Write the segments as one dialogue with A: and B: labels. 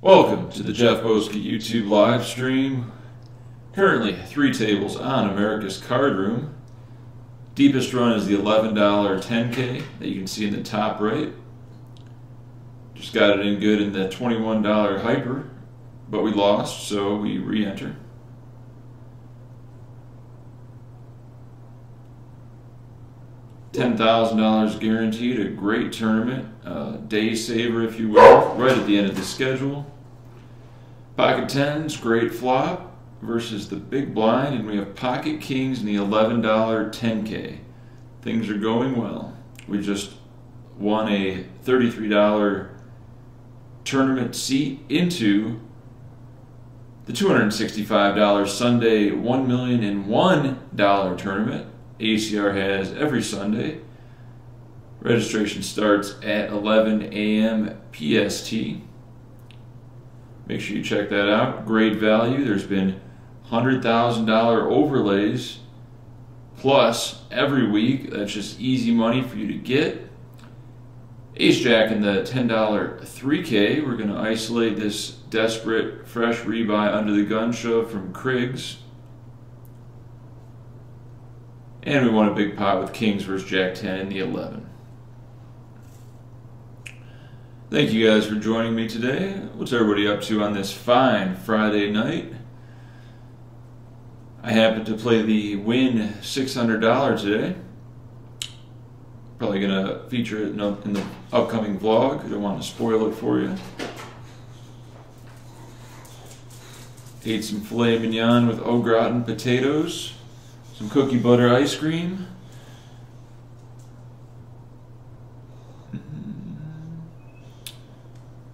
A: Welcome to the Jeff Boski YouTube live stream. Currently 3 tables on America's Card Room. Deepest run is the $11 10K that you can see in the top right. Just got it in good in the $21 hyper, but we lost, so we re-enter. $10,000 guaranteed, a great tournament, day saver if you will, right at the end of the schedule. Pocket tens, great flop versus the big blind, and we have pocket kings in the $11 10K. Things are going well. We just won a $33 tournament seat into the $265 Sunday $1,001 tournament ACR has every Sunday. Registration starts at 11 a.m. PST. Make sure you check that out. Great value. There's been $100,000 overlays plus every week. That's just easy money for you to get. Ace Jack in the $10 3K. We're going to isolate this desperate fresh rebuy under the gun shove from Kriggs. And we won a big pot with Kings versus Jack 10 in the 11. Thank you guys for joining me today. What's everybody up to on this fine Friday night? I happen to play the Win $600 today. Probably going to feature it in the upcoming vlog. I don't want to spoil it for you. Ate some filet mignon with au gratin potatoes. Some cookie butter ice cream.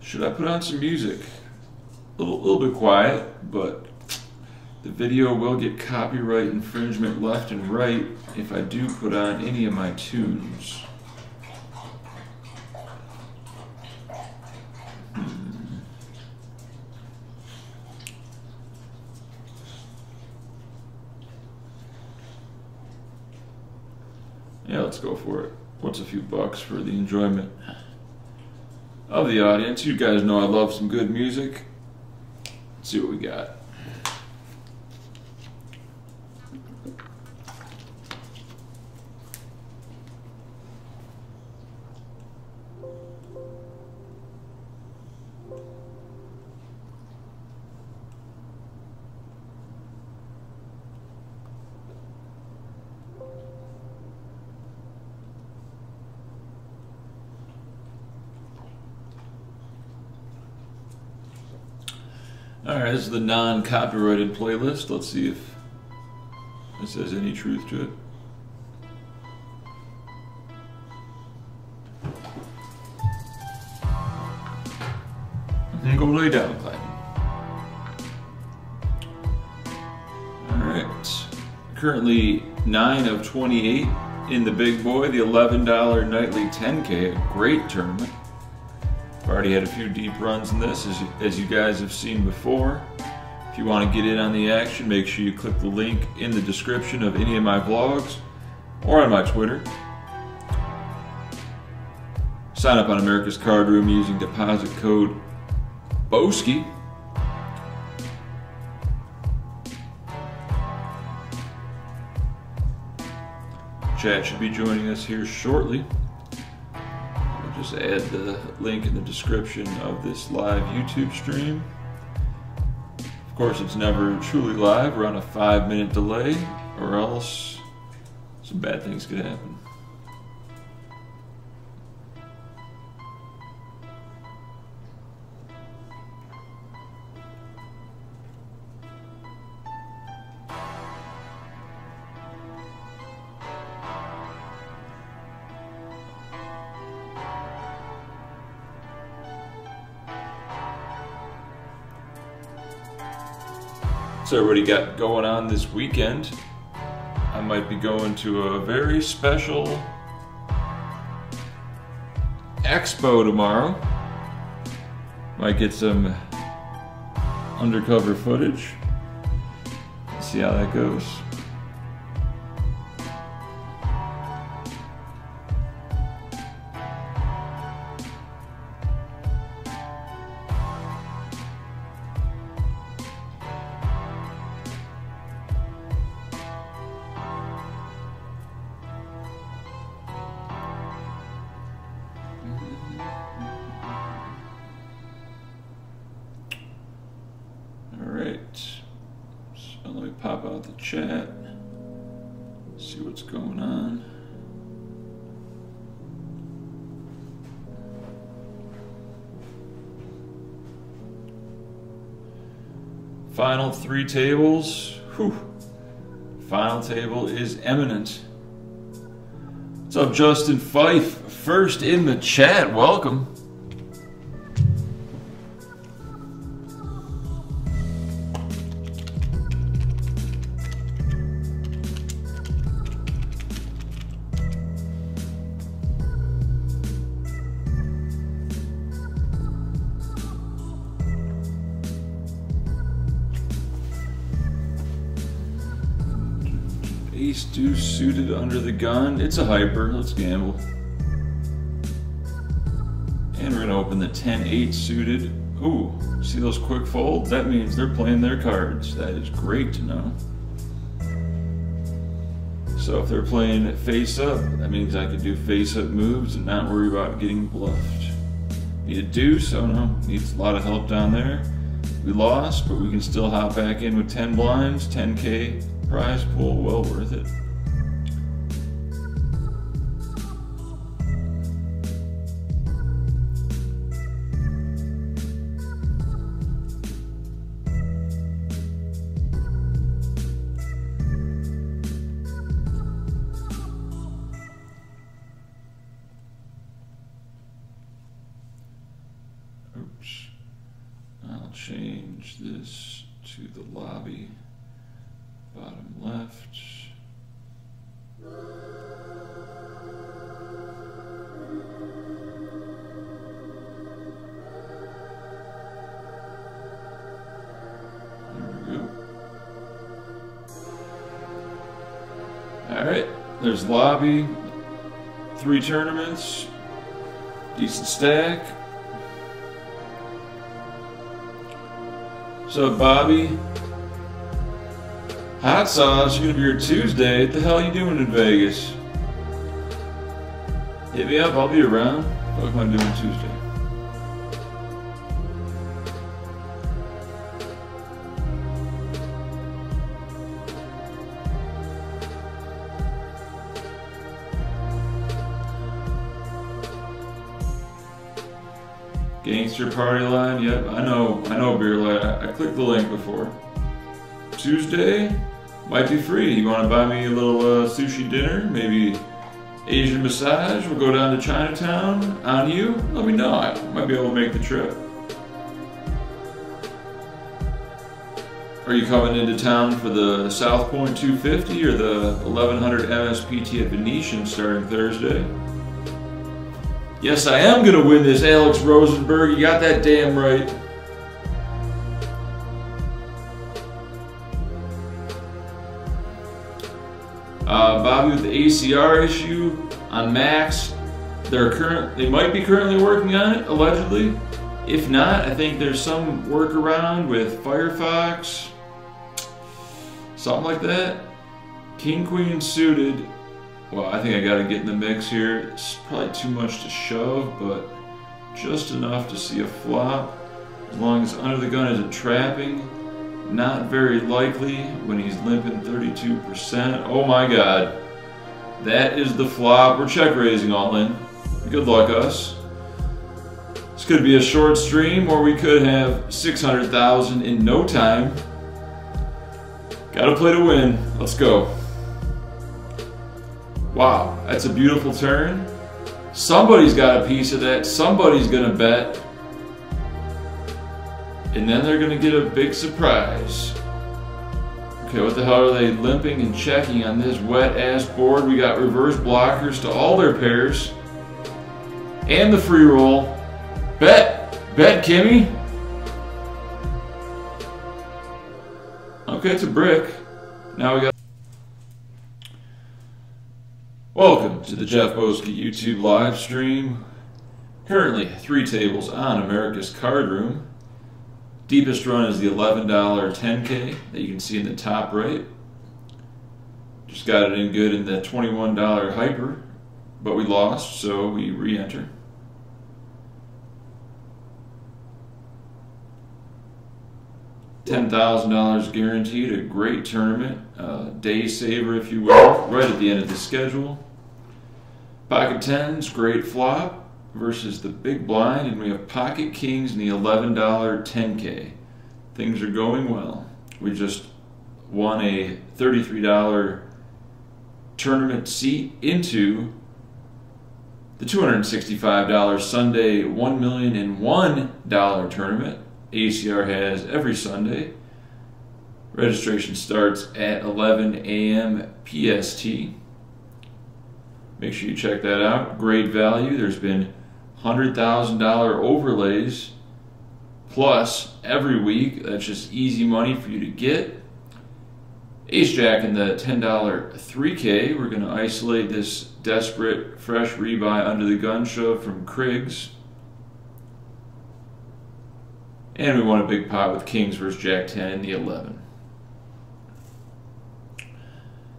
A: Should I put on some music? A little bit quiet, but the video will get copyright infringement left and right if I do put on any of my tunes. Yeah, let's go for it. What's a few bucks for the enjoyment of the audience? You guys know I love some good music. Let's see what we got. Alright, this is the non-copyrighted playlist. Let's see if this has any truth to it. And go lay down, Clyde. Alright, currently 9 of 28 in the big boy, the $11 nightly 10K, a great tournament. I've already had a few deep runs in this, as you guys have seen before. If you want to get in on the action, make sure you click the link in the description of any of my vlogs or on my Twitter. Sign up on America's Card Room using deposit code BOSKI. Chat should be joining us here shortly. Just add the link in the description of this live YouTube stream. Of course, it's never truly live. We're on a 5-minute delay, or else some bad things could happen. So everybody got going on this weekend. I might be going to a very special expo tomorrow. Might get some undercover footage. See how that goes. Alright, so let me pop out the chat, see what's going on. Final 3 tables. Whew. Final table is imminent. What's up, Justin Fife? First in the chat, welcome. Ace deuce suited under the gun. It's a hyper. Let's gamble. And we're going to open the 10-8 suited. Ooh, see those quick folds? That means they're playing their cards. That is great to know. So if they're playing face up, that means I can do face up moves and not worry about getting bluffed. Need a deuce? Oh no, needs a lot of help down there. We lost, but we can still hop back in with 10 blinds, 10K. Prize pool, well worth it. Oops. I'll change this to the lobby. Bottom left. There we go. Alright, there's lobby. 3 tournaments. Decent stack. So Bobby. Hot sauce, you're gonna be here Tuesday. What the hell are you doing in Vegas? Hit me up, I'll be around. What am I doing Tuesday? Gangster party line, yep, I know beer line. I clicked the link before. Tuesday might be free. You want to buy me a little sushi dinner? Maybe Asian massage? We'll go down to Chinatown on you? Let me know. I might be able to make the trip. Are you coming into town for the South Point 250 or the 1100 MSPT at Venetian starting Thursday? Yes, I am going to win this, Alex Rosenberg. You got that damn right. Bobby with the ACR issue on Max. They might be currently working on it, allegedly. If not, I think there's some workaround with Firefox. Something like that. King Queen suited. Well, I think I gotta get in the mix here. It's probably too much to shove, but just enough to see a flop. As long as under the gun isn't trapping. Not very likely when he's limping 32%. Oh my god. That is the flop. We're check raising all in. Good luck, us. This could be a short stream, or we could have 600,000 in no time. Gotta play to win. Let's go. Wow, that's a beautiful turn. Somebody's got a piece of that. Somebody's gonna bet. And then they're gonna get a big surprise. Okay, what the hell are they limping and checking on this wet ass board? We got reverse blockers to all their pairs. And the free roll. Bet, Kimmy. Okay, it's a brick. Now we got. Welcome to the Jeff Boski YouTube live stream. Currently 3 tables on America's Card Room. Deepest run is the $11 10K that you can see in the top right. Just got it in good in the $21 hyper, but we lost, so we re-enter. $10,000 guaranteed, a great tournament, day saver if you will, right at the end of the schedule. Pocket tens, great flop versus the big blind, and we have pocket kings in the $11 10K. Things are going well. We just won a $33 tournament seat into the $265 Sunday $1,001 tournament ACR has every Sunday. Registration starts at 11 a.m. PST. Make sure you check that out. Great value. There's been $100,000 overlays plus every week. That's just easy money for you to get. Ace Jack in the $10 3K. We're going to isolate this desperate fresh rebuy under the gun shove from Kriggs. And we want a big pot with Kings versus Jack 10 in the 11.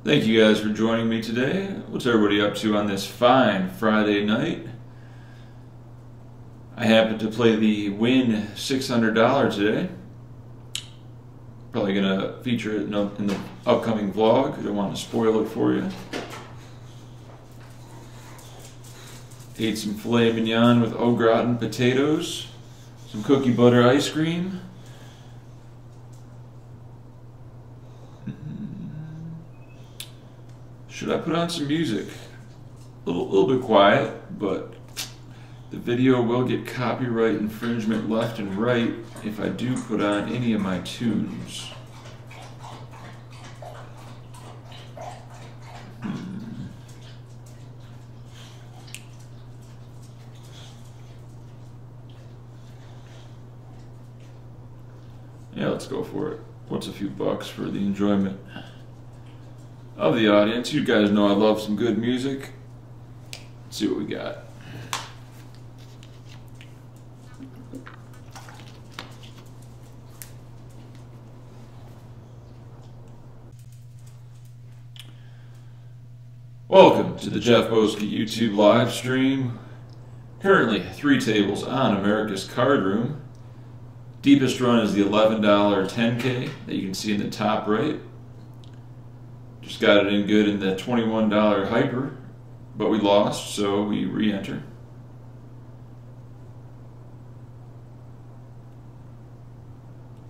A: Thank you guys for joining me today. What's everybody up to on this fine Friday night? I happened to play the Win $600 today. Probably going to feature it in the upcoming vlog. I don't want to spoil it for you. Ate some filet mignon with au gratin potatoes, some cookie butter ice cream. Should I put on some music? A little bit quiet, but the video will get copyright infringement left and right if I do put on any of my tunes. Yeah, let's go for it. What's a few bucks for the enjoyment of the audience? You guys know I love some good music. Let's see what we got. Welcome to the Jeff Boski YouTube live stream. Currently 3 tables on America's Card Room. Deepest run is the $11 10K that you can see in the top right. Just got it in good in the $21 hyper, but we lost, so we re-enter.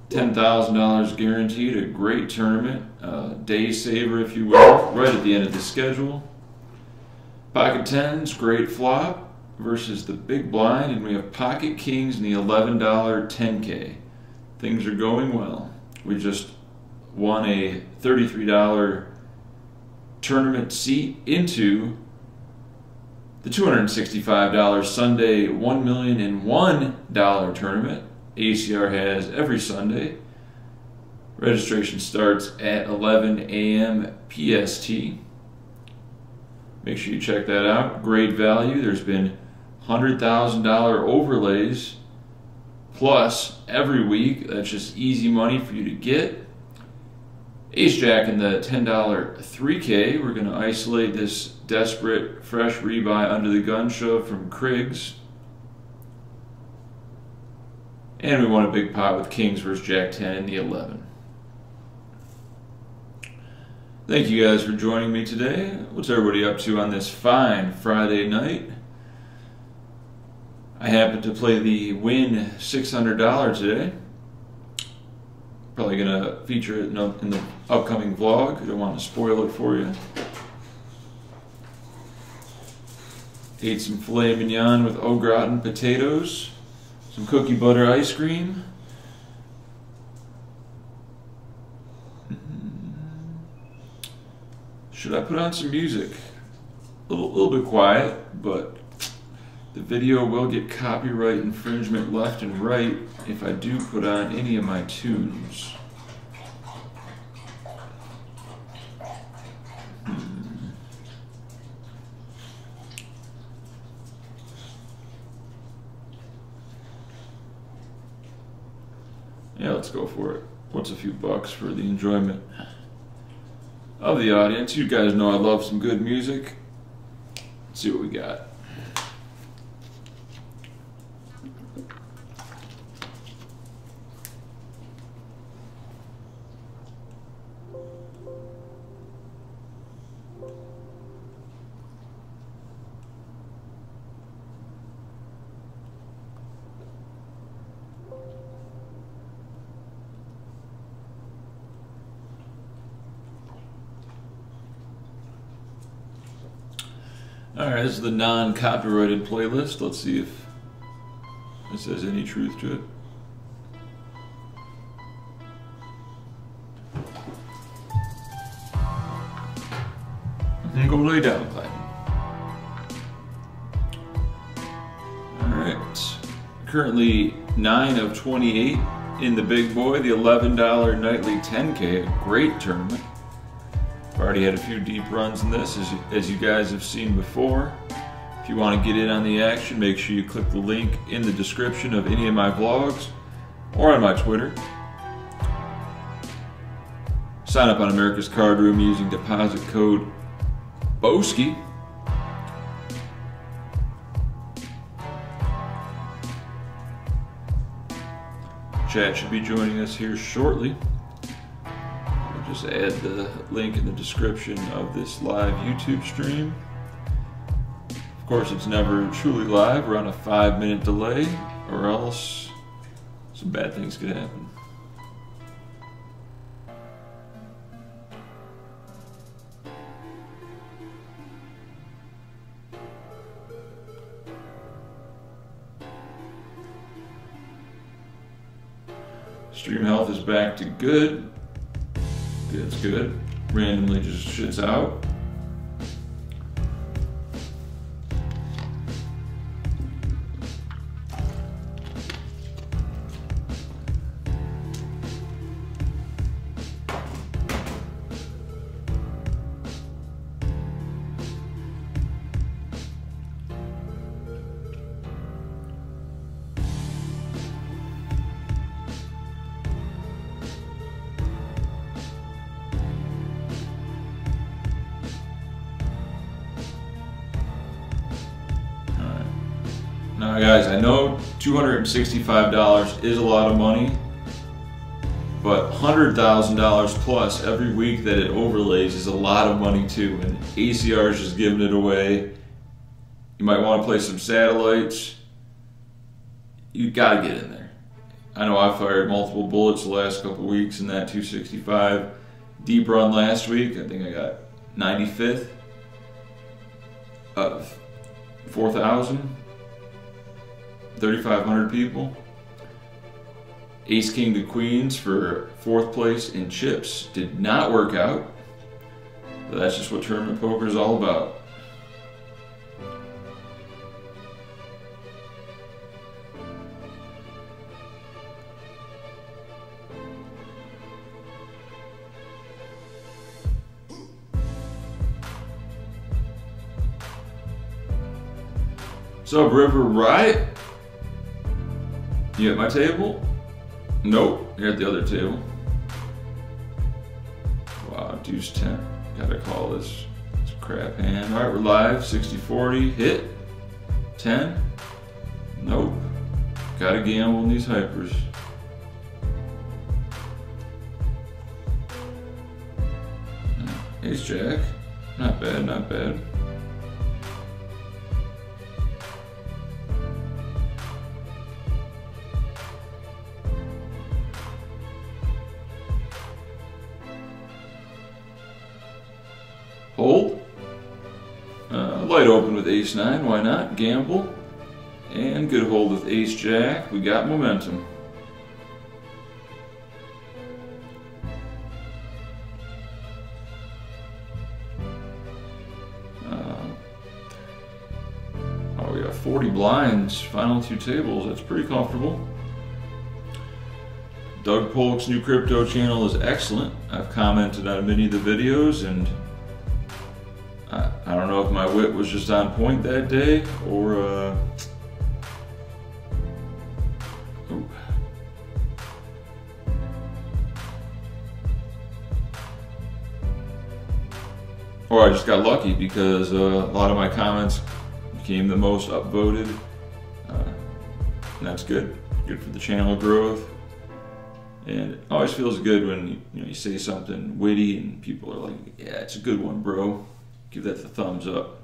A: $10,000 guaranteed, a great tournament, day saver if you will, right at the end of the schedule. Pocket tens, great flop versus the big blind, and we have pocket kings in the $11 10K. Things are going well. We just won a $33 tournament seat into the $265 Sunday $1,001 tournament ACR has every Sunday. Registration starts at 11 a.m. PST. Make sure you check that out. Great value. There's been $100,000 overlays plus every week. That's just easy money for you to get. Ace Jack in the $10 3K. We're going to isolate this desperate fresh rebuy under the gun shove from Kriggs. And we want a big pot with Kings versus Jack 10 in the 11. Thank you guys for joining me today. What's everybody up to on this fine Friday night? I happened to play the Win $600 today. Probably going to feature it in the upcoming vlog. I don't want to spoil it for you. Ate some filet mignon with au gratin potatoes, some cookie butter ice cream. Should I put on some music? A little bit quiet, but the video will get copyright infringement left and right if I do put on any of my tunes. Yeah, let's go for it. What's a few bucks for the enjoyment of the audience? You guys know I love some good music. Let's see what we got. Alright, this is the non-copyrighted playlist. Let's see if this has any truth to it. And go lay down, Platinum. Alright. Currently 9 of 28 in the big boy, the $11 nightly 10K, a great tournament. I've already had a few deep runs in this, as you guys have seen before. If you want to get in on the action, make sure you click the link in the description of any of my vlogs or on my Twitter. Sign up on America's Card Room using deposit code BOSKI. Chat should be joining us here shortly. I'll just add the link in the description of this live YouTube stream. Of course, it's never truly live. We're on a 5-minute delay, or else some bad things could happen. Stream health is back to good. That's good. Randomly just shits out. Now guys, I know $265 is a lot of money, but $100,000 plus every week that it overlays is a lot of money too, and ACR is just giving it away. You might want to play some satellites. You gotta get in there. I know I fired multiple bullets the last couple weeks in that 265 deep run last week. I think I got 95th out of 4,000. 3,500 people. Ace King to Queens for 4th place in chips. Did not work out. But that's just what tournament poker is all about. What's up, River Riot? You at my table? Nope, you're at the other table. Wow, deuce 10. Gotta call this. It's a crap hand. Alright, we're live. 60-40. Hit. 10. Nope. Gotta gamble in these hypers. Ace Jack. Not bad, not bad. Hold. Light open with ace 9, why not? Gamble. And good hold with ace jack. We got momentum. We got 40 blinds, final 2 tables. That's pretty comfortable. Doug Polk's new crypto channel is excellent. I've commented on many of the videos, and I don't know if my wit was just on point that day, or I just got lucky because a lot of my comments became the most upvoted, and that's good. Good for the channel growth. And it always feels good when you say something witty and people are like, yeah, it's a good one, bro. Give that the thumbs up.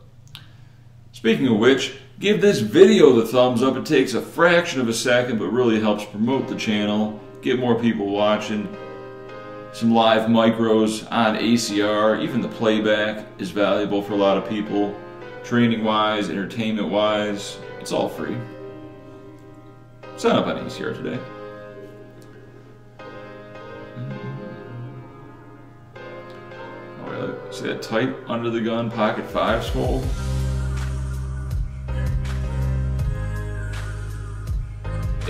A: Speaking of which, give this video the thumbs up. It takes a fraction of a second, but really helps promote the channel, get more people watching. Some live micros on ACR, even the playback is valuable for a lot of people. training wise, entertainment wise. It's all free. Sign up on ACR today. Oh, yeah, see that tight under the gun pocket 5s hold?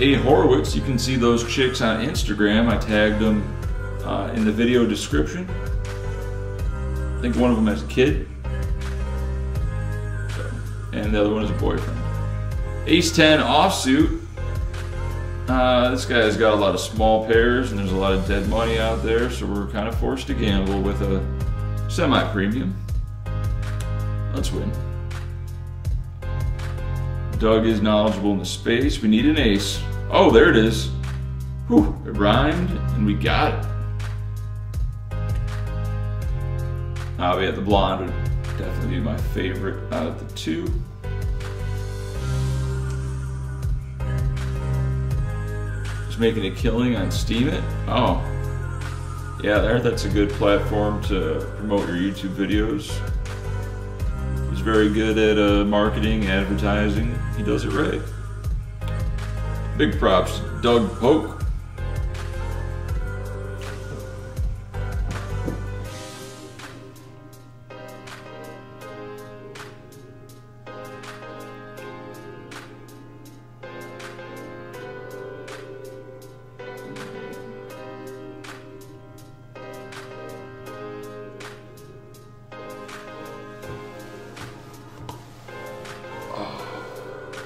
A: A Horowitz, you can see those chicks on Instagram. I tagged them in the video description. I think one of them has a kid, and the other one is a boyfriend. Ace 10 offsuit. This guy's got a lot of small pairs, and there's a lot of dead money out there, so we're kind of forced to gamble with a semi-premium. Let's win. Doug is knowledgeable in the space. We need an ace. Oh, there it is. Whew, it rhymed, and we got it. Oh yeah, the blonde would definitely be my favorite out of the two. Just making a killing on Steam It. Oh, yeah, that's a good platform to promote your YouTube videos. He's very good at marketing, advertising. He does it right. Big props, Doug Poke.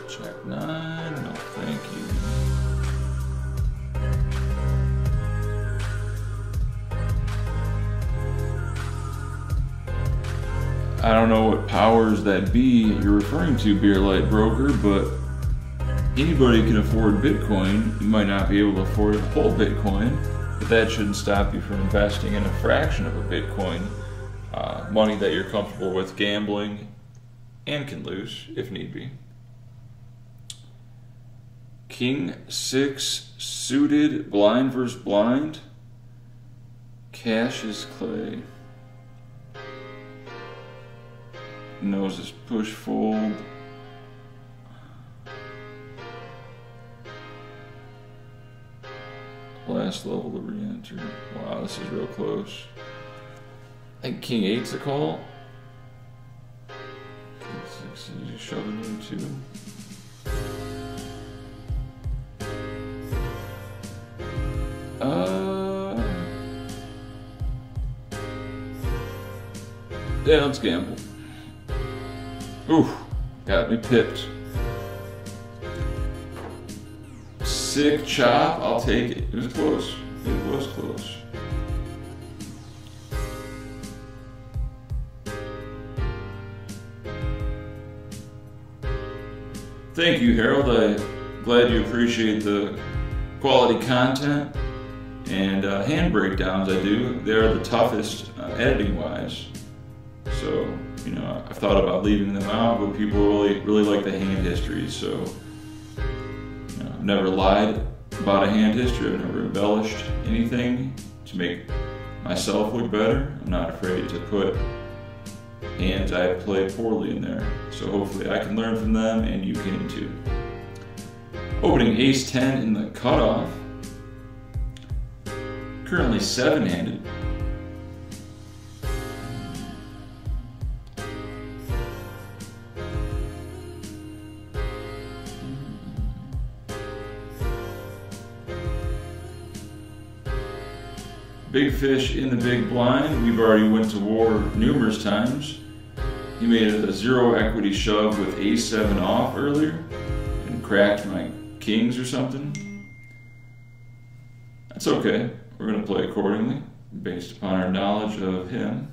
A: Check 9, no thank you. I don't know what powers that be you're referring to, Beer Light Broker, but anybody can afford Bitcoin. You might not be able to afford a whole Bitcoin, but that shouldn't stop you from investing in a fraction of a Bitcoin. Money that you're comfortable with gambling and can lose if need be. King 6 suited, blind versus blind. Cassius Clay. Noses push fold. Last level to re-enter. Wow, this is real close. I think King 8's a call. King 6 is just shoving into. Yeah, let's gamble. Ooh, got me pipped. Sick chop, I'll take it. It was close. It was close. Thank you, Harold. I'm glad you appreciate the quality content and hand breakdowns I do. They're the toughest editing-wise. So, you know, I've thought about leaving them out, but people really like the hand history. So, you know, I've never lied about a hand history. I've never embellished anything to make myself look better. I'm not afraid to put hands I play poorly in there. So hopefully I can learn from them and you can too. Opening Ace 10 in the cutoff. Currently 7-handed. Big fish in the big blind. We've already went to war numerous times. He made a 0 equity shove with Ace 7 off earlier and cracked my kings or something. That's okay. We're going to play accordingly based upon our knowledge of him.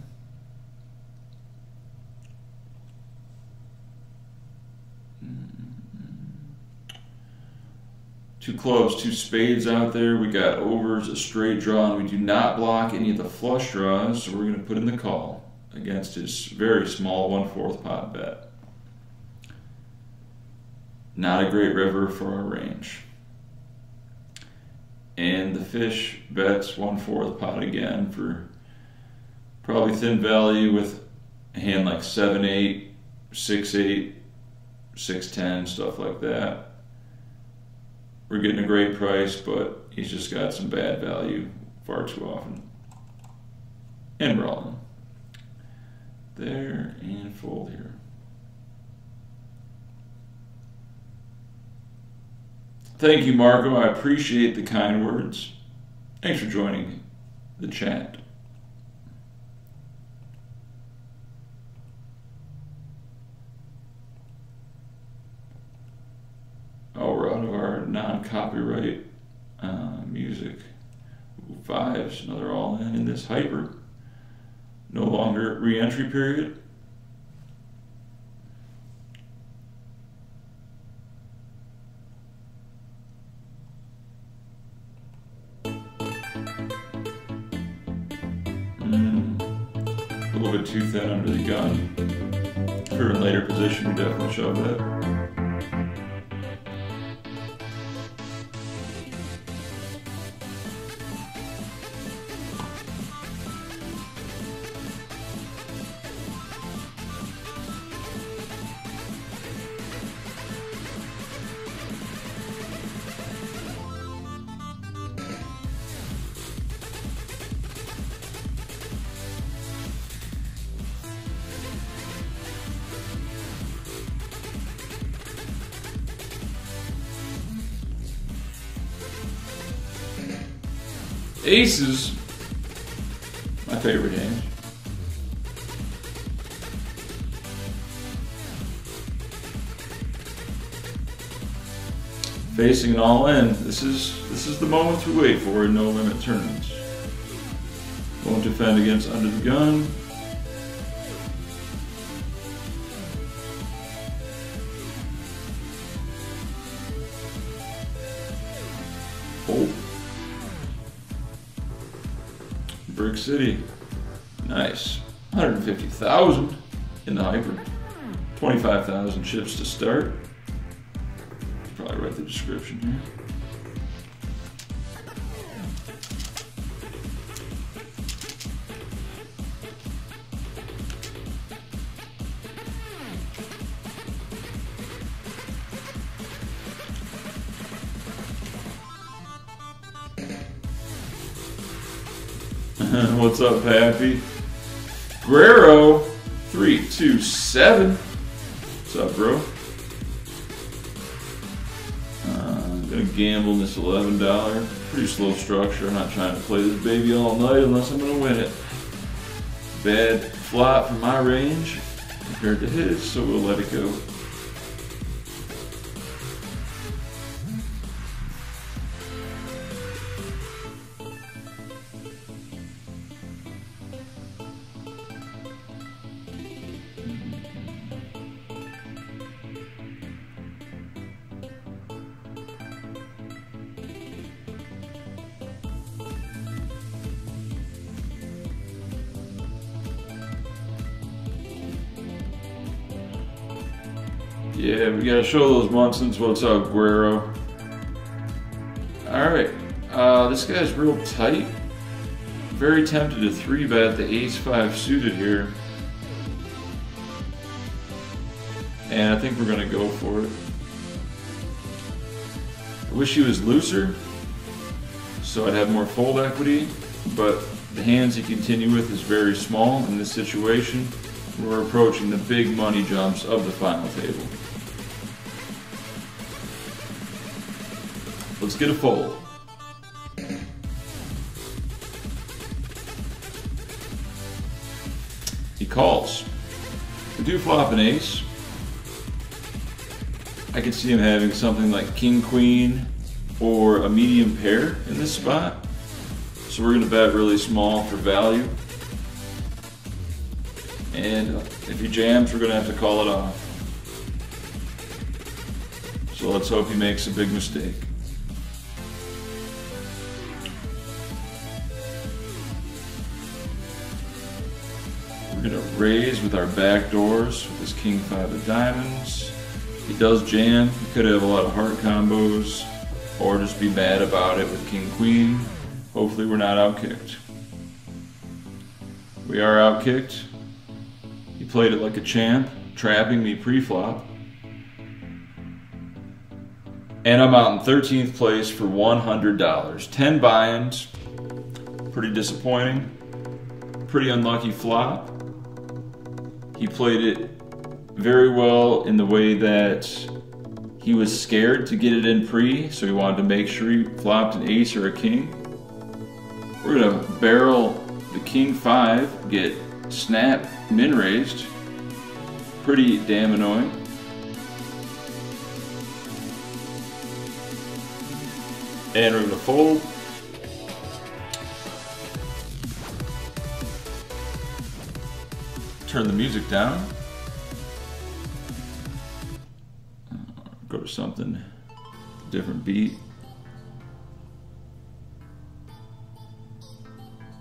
A: Two clubs, two spades out there. We got overs, a straight draw, and we do not block any of the flush draws, so we're going to put in the call against his very small 1/4 pot bet. Not a great river for our range. And the fish bets 1/4 pot again for probably thin value with a hand like 7-8 6-8, 6-10, stuff like that. We're getting a great price, but he's just got some bad value far too often. And we're all in. There, and fold here. Thank you, Marco. I appreciate the kind words. Thanks for joining the chat. Oh, we're out of our non-copyright music. 5s, another all in this hyper. No longer re-entry period. A little bit too thin under the gun. For a later position, we definitely shove that. Aces, my favorite hand. Facing an all in. This is the moment to wait for in no limit tournaments. Won't defend against under the gun. Oh. Brick City. Nice. 150,000 in the hyper. 25,000 chips to start. Probably write the description here. What's up, Pappy? Guerrero 327. What's up, bro? I'm gonna gamble this $11. Pretty slow structure. I'm not trying to play this baby all night unless I'm gonna win it. Bad flop from my range compared to his, so we'll let it go. Yeah, we gotta show those Munsons what's up, Guerrero. Alright, this guy's real tight. Very tempted to 3-bet the ace-5 suited here. And I think we're gonna go for it. I wish he was looser, so I'd have more fold equity, but the hands he continue with is very small in this situation. We're approaching the big money jumps of the final table. Let's get a fold. He calls. We do flop an ace. I could see him having something like king, queen, or a medium pair in this spot. So we're gonna bet really small for value. And if he jams, we're gonna have to call it off. So let's hope he makes a big mistake. We're gonna raise with our back doors with this king 5 of diamonds. He does jam. He could have a lot of heart combos or just be mad about it with king queen. Hopefully we're not outkicked. We are outkicked. He played it like a champ. trapping me pre-flop. And I'm out in 13th place for $100. 10 buy-ins. Pretty disappointing. Pretty unlucky flop. He played it very well in the way that he was scared to get it in pre, so he wanted to make sure he flopped an ace or a king. We're gonna barrel the king 5, get snap min raised. Pretty damn annoying. And we're gonna fold. Turn the music down. Go to something different beat.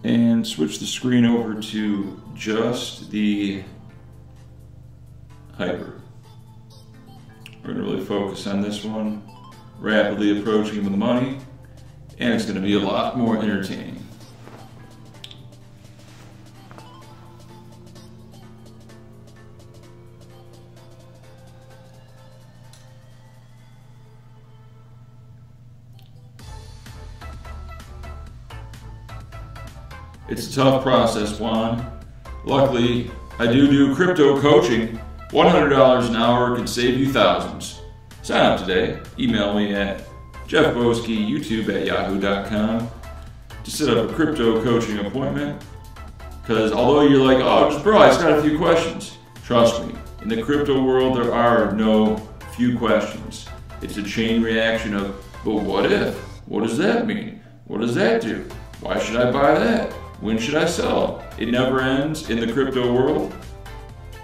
A: And switch the screen over to just the hyper. We're gonna really focus on this one. Rapidly approaching him with the money, and it's gonna be a lot more entertaining. It's a tough process, Juan. Luckily, I do crypto coaching. $100 an hour can save you thousands. Sign up today. Email me at jeffboski.youtube@yahoo.com to set up a crypto coaching appointment. Because although you're like, oh, just bro, I just got a few questions. Trust me, in the crypto world, there are no few questions. It's a chain reaction of, but what if? What does that mean? What does that do? Why should I buy that? When should I sell? It never ends in the crypto world.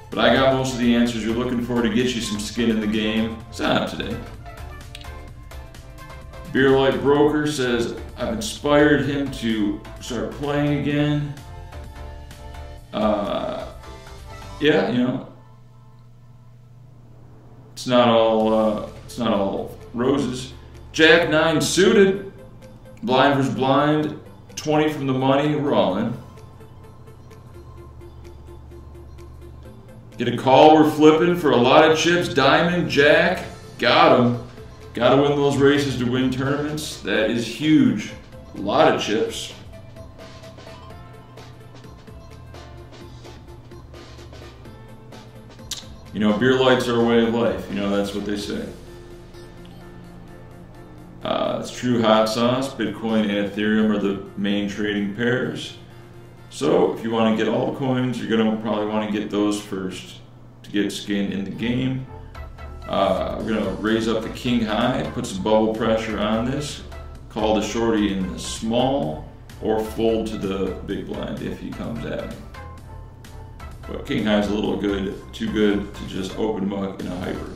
A: But I got most of the answers you're looking for to get you some skin in the game. Sign up today. Beer Light Broker says, I've inspired him to start playing again. Yeah, you know, it's not all roses. Jack 9 suited, blind versus blind, 20 from the money, we're all in. Get a call, we're flipping for a lot of chips. Diamond, Jack, got him. Got to win those races to win tournaments. That is huge. A lot of chips. You know, beer lights are a way of life. You know, that's what they say. It's true hot sauce. Bitcoin and Ethereum are the main trading pairs. So if you want to get all the coins, you're going to probably want to get those first to get skin in the game. We're going to raise up the king high, put some bubble pressure on this, call the shorty in the small, or fold to the big blind if he comes at me. But king high is a little good, too good to just open muck in a hyper.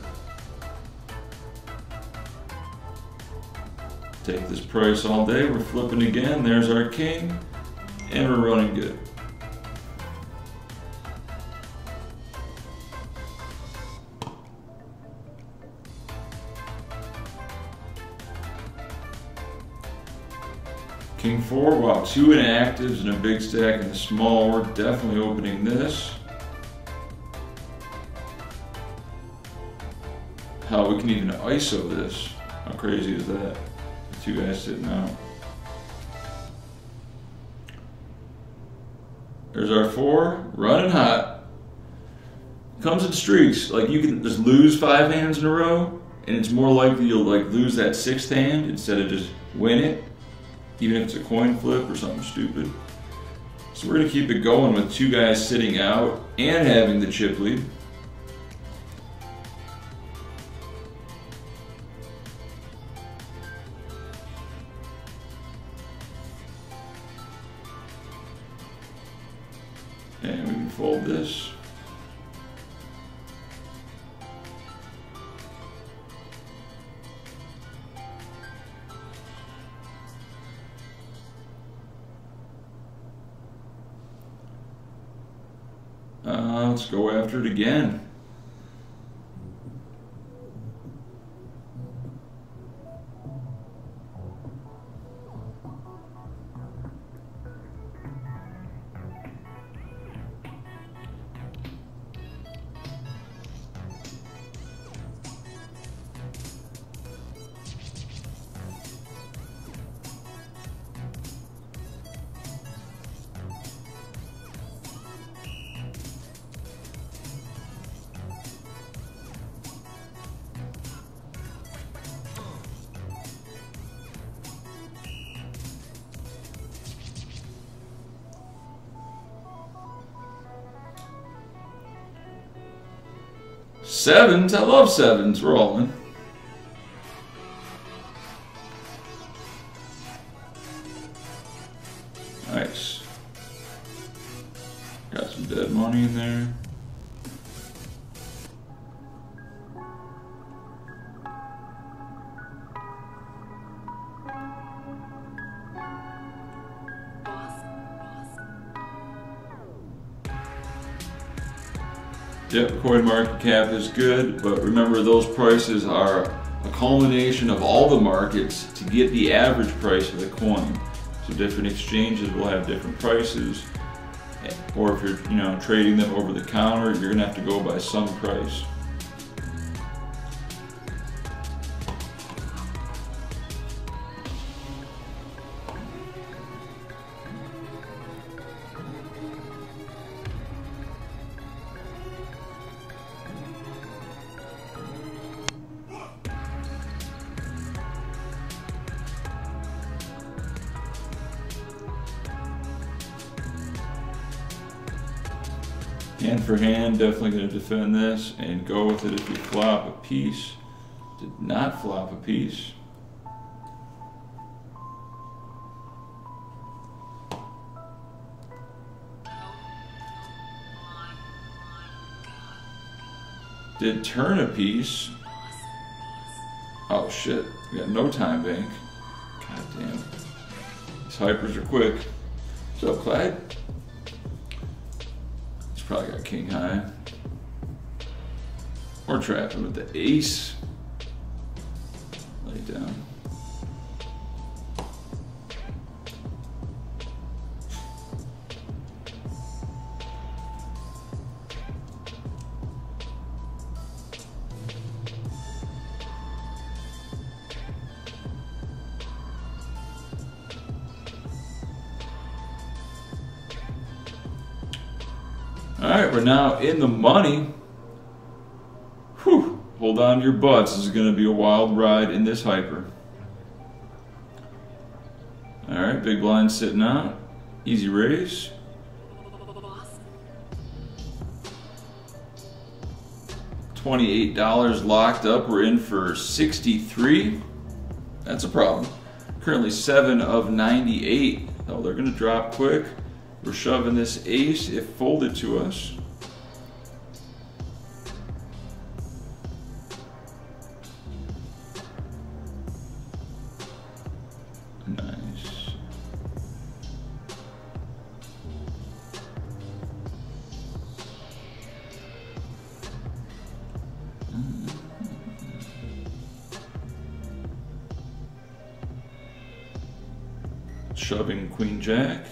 A: Take this price all day, we're flipping again, there's our king, and we're running good. King 4, wow, 2 inactives and a big stack in the small. We're definitely opening this. Hell, we can even ISO this. How crazy is that? The 2 guys sitting out. There's our 4, running hot. Comes in streaks. Like, you can just lose 5 hands in a row, and it's more likely you'll like lose that 6th hand instead of just win it, even if it's a coin flip or something stupid. So we're gonna keep it going with 2 guys sitting out and having the chip lead. And we can fold this. Let's go after it again. Sevens, I love sevens. Rolling. Nice. Got some dead money in there. Yep, coin market cap is good, but remember those prices are a culmination of all the markets to get the average price of the coin. So different exchanges will have different prices, or if you're trading them over the counter, you're gonna have to go by some price. Hand for hand, definitely going to defend this and go with it if you flop a piece. Did not flop a piece. Did turn a piece. Oh shit, we got no time bank. God damn. These hypers are quick. What's up, Clyde? Probably got king high. Or trap him with the ace. Lay it down. Alright, we're now in the money. Whew, hold on to your butts. This is going to be a wild ride in this hyper. Alright, big blind sitting out. Easy raise. $28 locked up. We're in for 63. That's a problem. Currently 7 of 98. Oh, they're going to drop quick. We're shoving this ace, it folded to us. Nice. Shoving queen jack.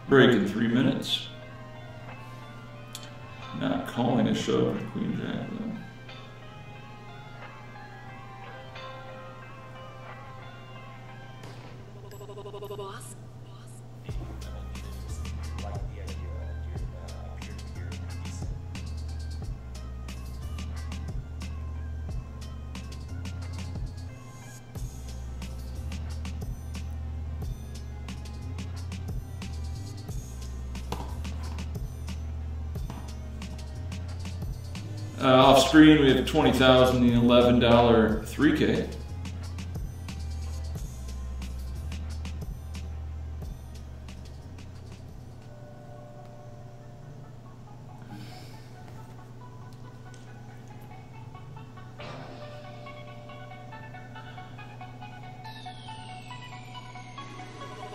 A: Break in 3 minutes. Not calling a shove with queen jack though. Off screen, we have 20,000 and $11 3K.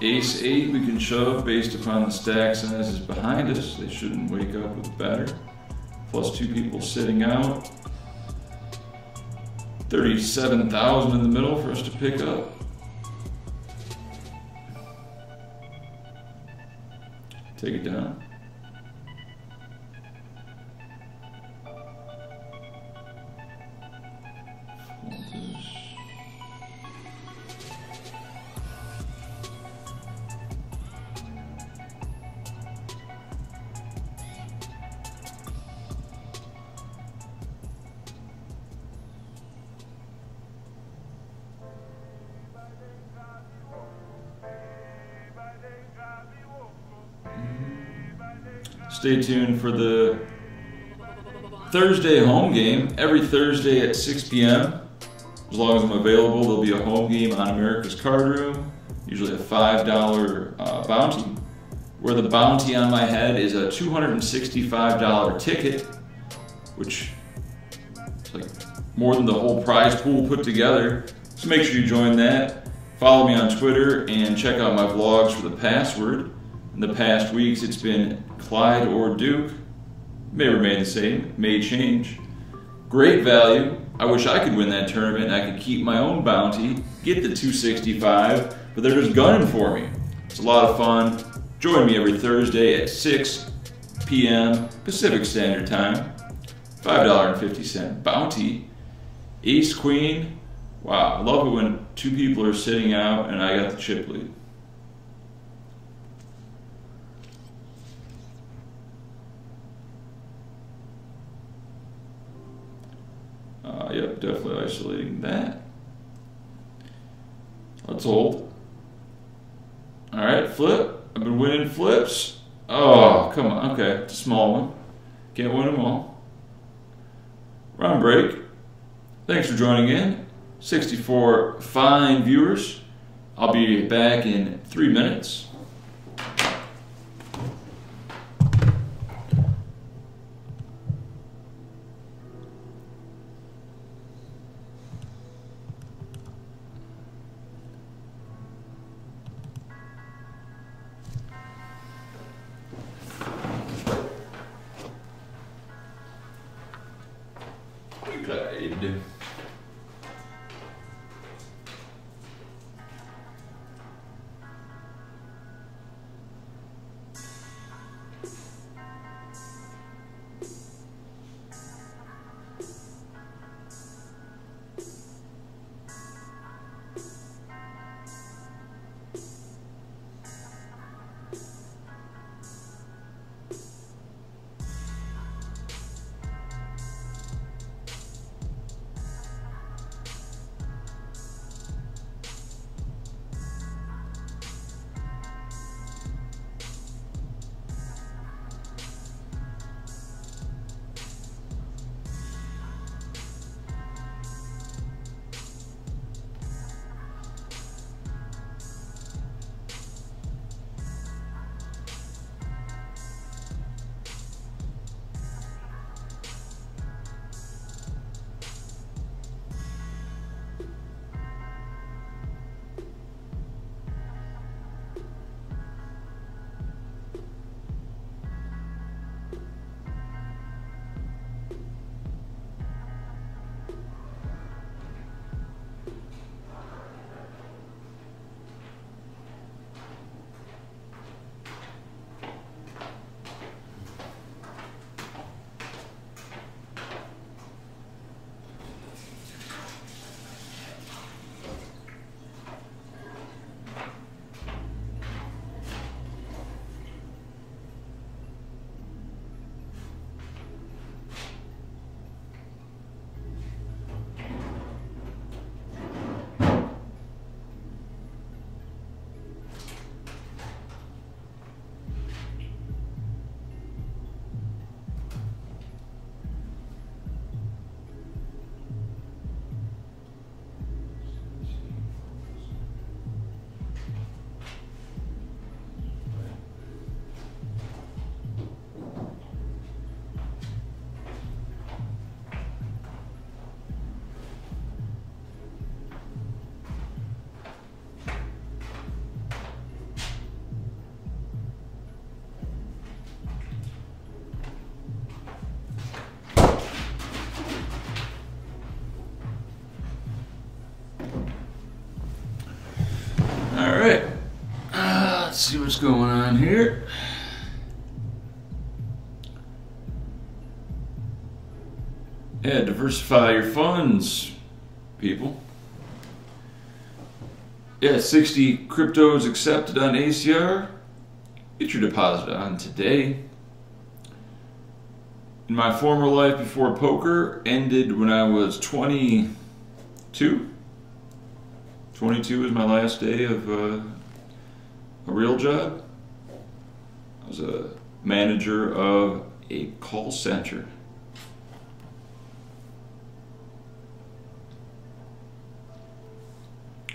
A: Ace 8 we can shove based upon the stack sizes behind us. They shouldn't wake up with better. Plus 2 people sitting out. 37,000 in the middle for us to pick up. Take it down. Stay tuned for the Thursday home game. Every Thursday at 6 p.m. As long as I'm available, there'll be a home game on America's Card Room. Usually a $5 bounty, where the bounty on my head is a $265 ticket, which is like more than the whole prize pool put together. So make sure you join that. Follow me on Twitter and check out my vlogs for the password. In the past weeks, it's been Clyde or Duke. May remain the same, may change. Great value. I wish I could win that tournament and I could keep my own bounty, get the 265, but they're just gunning for me. It's a lot of fun. Join me every Thursday at 6 p.m. Pacific Standard Time. $5.50 bounty. Ace Queen. Wow, I love it when two people are sitting out and I got the chip lead. Yep, definitely isolating that. Let's hold. Alright, flip. I've been winning flips. Oh, come on. Okay, it's a small one. Can't win them all. Round break. Thanks for joining in. 64 fine viewers. I'll be back in 3 minutes. Glide. Let's see what's going on here. Yeah, diversify your funds, people. Yeah, 60 cryptos accepted on ACR. Get your deposit on today. In my former life before poker ended when I was 22. 22 was my last day of a real job. I was a manager of a call center.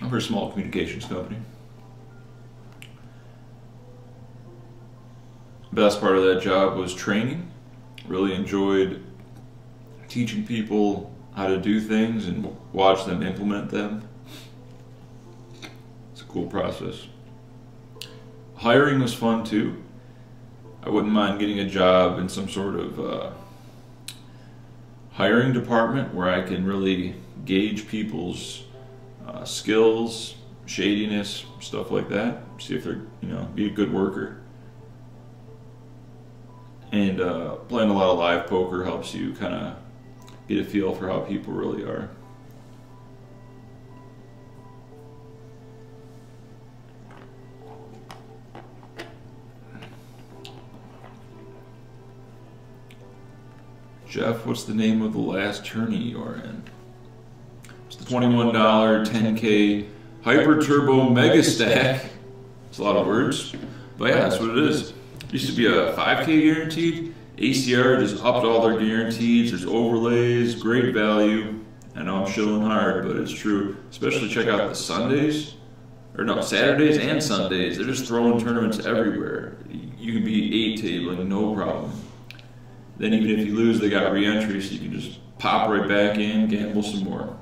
A: I'm for a small communications company. Best part of that job was training. Really enjoyed teaching people how to do things and watch them implement them. It's a cool process. Hiring was fun too. I wouldn't mind getting a job in some sort of hiring department where I can really gauge people's skills, shadiness, stuff like that. See if they're, be a good worker. And playing a lot of live poker helps you kind of get a feel for how people really are. Jeff, what's the name of the last tourney you're in? It's the $21 10K Hyper Turbo Mega Stack. It's a lot of words, but yeah, that's what it is. Used to be a 5K guaranteed. ACR just upped all their guarantees. There's overlays, great value. I know I'm shilling hard, but it's true. Especially check out the Sundays, or no, Saturdays and Sundays. They're just throwing tournaments everywhere. You can be 8-tabling, no problem. Then even if you lose, they got re-entry, so you can just pop right back in, gamble some more.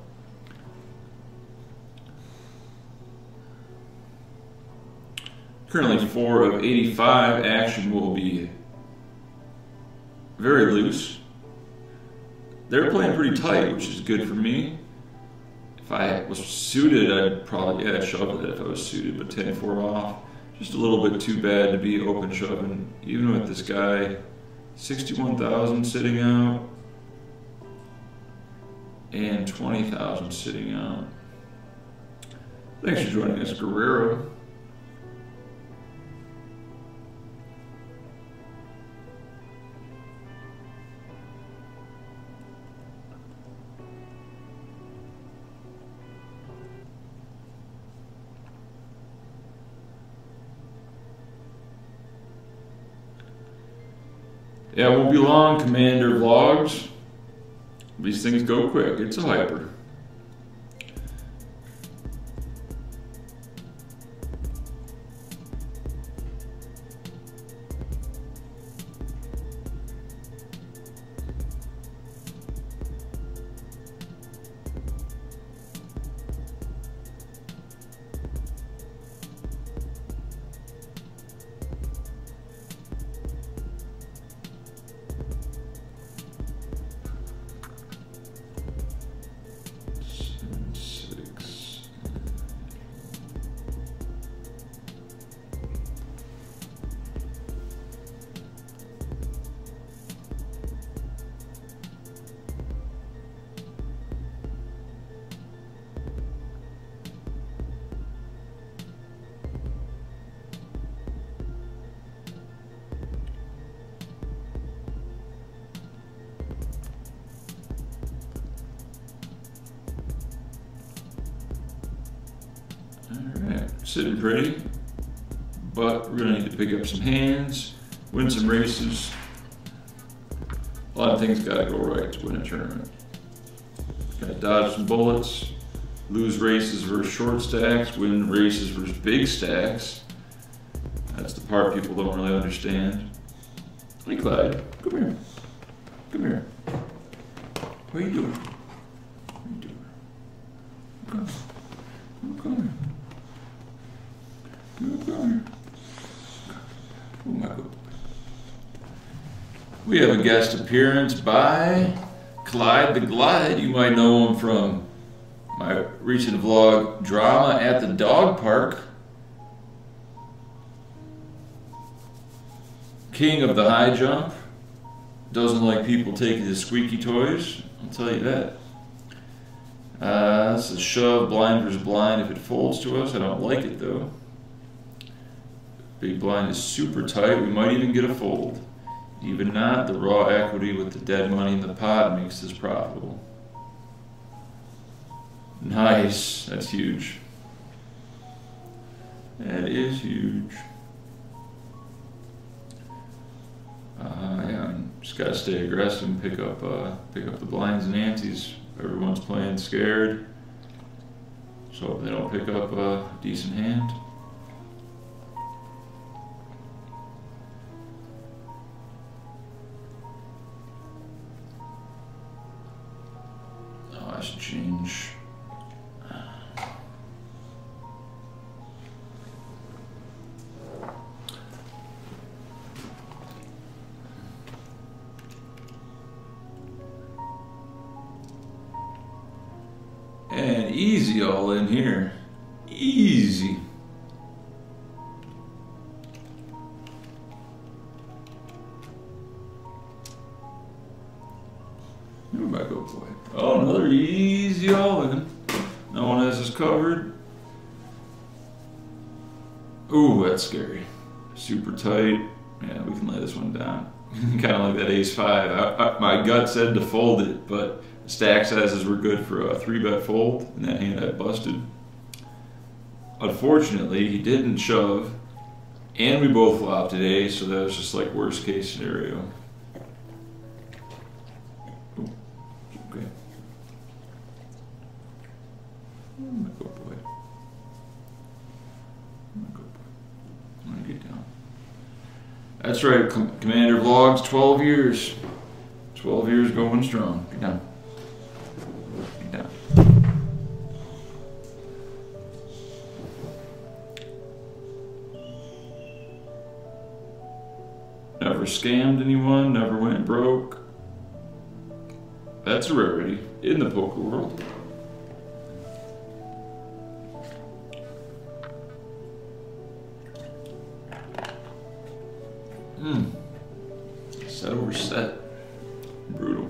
A: Currently 4 of 85, action will be very loose. They're playing pretty tight, which is good for me. If I was suited, I'd probably, shove it if I was suited, but 10-4 off. Just a little bit too bad to be open shoving, even with this guy. 61,000 sitting out, and 20,000 sitting out. Thanks for joining us, Guerrero. Yeah, it won't be long, Commander Vlogs. These things go quick. It's a hyper. Sitting pretty, but we're gonna need to pick up some hands, win some races. A lot of things gotta go right to win a tournament. Gotta dodge some bullets, lose races versus short stacks, win races versus big stacks. That's the part people don't really understand. Hey Clyde, come here. Come here. What are you doing? What are you doing? Come here. Come here. Oh my God. We have a guest appearance by Clyde the Glide. You might know him from my recent vlog, Drama at the Dog Park. King of the high jump. Doesn't like people taking his squeaky toys, I'll tell you that. This is shove, blind versus blind. If it folds to us, I don't like it though. Big blind is super tight. We might even get a fold. Even not, the raw equity with the dead money in the pot makes this profitable. Nice. That's huge. That is huge. Yeah, just gotta stay aggressive and pick up the blinds and antes. Everyone's playing scared, so they don't pick up a decent hand. Oh, I should change. And easy all in here. Easy. Where am I go play? Oh, another easy all in. No one has us covered. Ooh, that's scary. Super tight. Yeah, we can lay this one down. Kind of like that ace-5. My gut said to fold it, but stack sizes were good for a 3-bet fold, and that hand I busted. Unfortunately, he didn't shove, and we both flopped today, so that was just like worst case scenario. Ooh, okay. Oh my good boy. Oh my good boy. I'm gonna get down. That's right, Commander Vlogs, 12 years. 12 years going strong. Get down. Get down. Never scammed anyone, never went broke. That's a rarity in the poker world. Set over set. Brutal.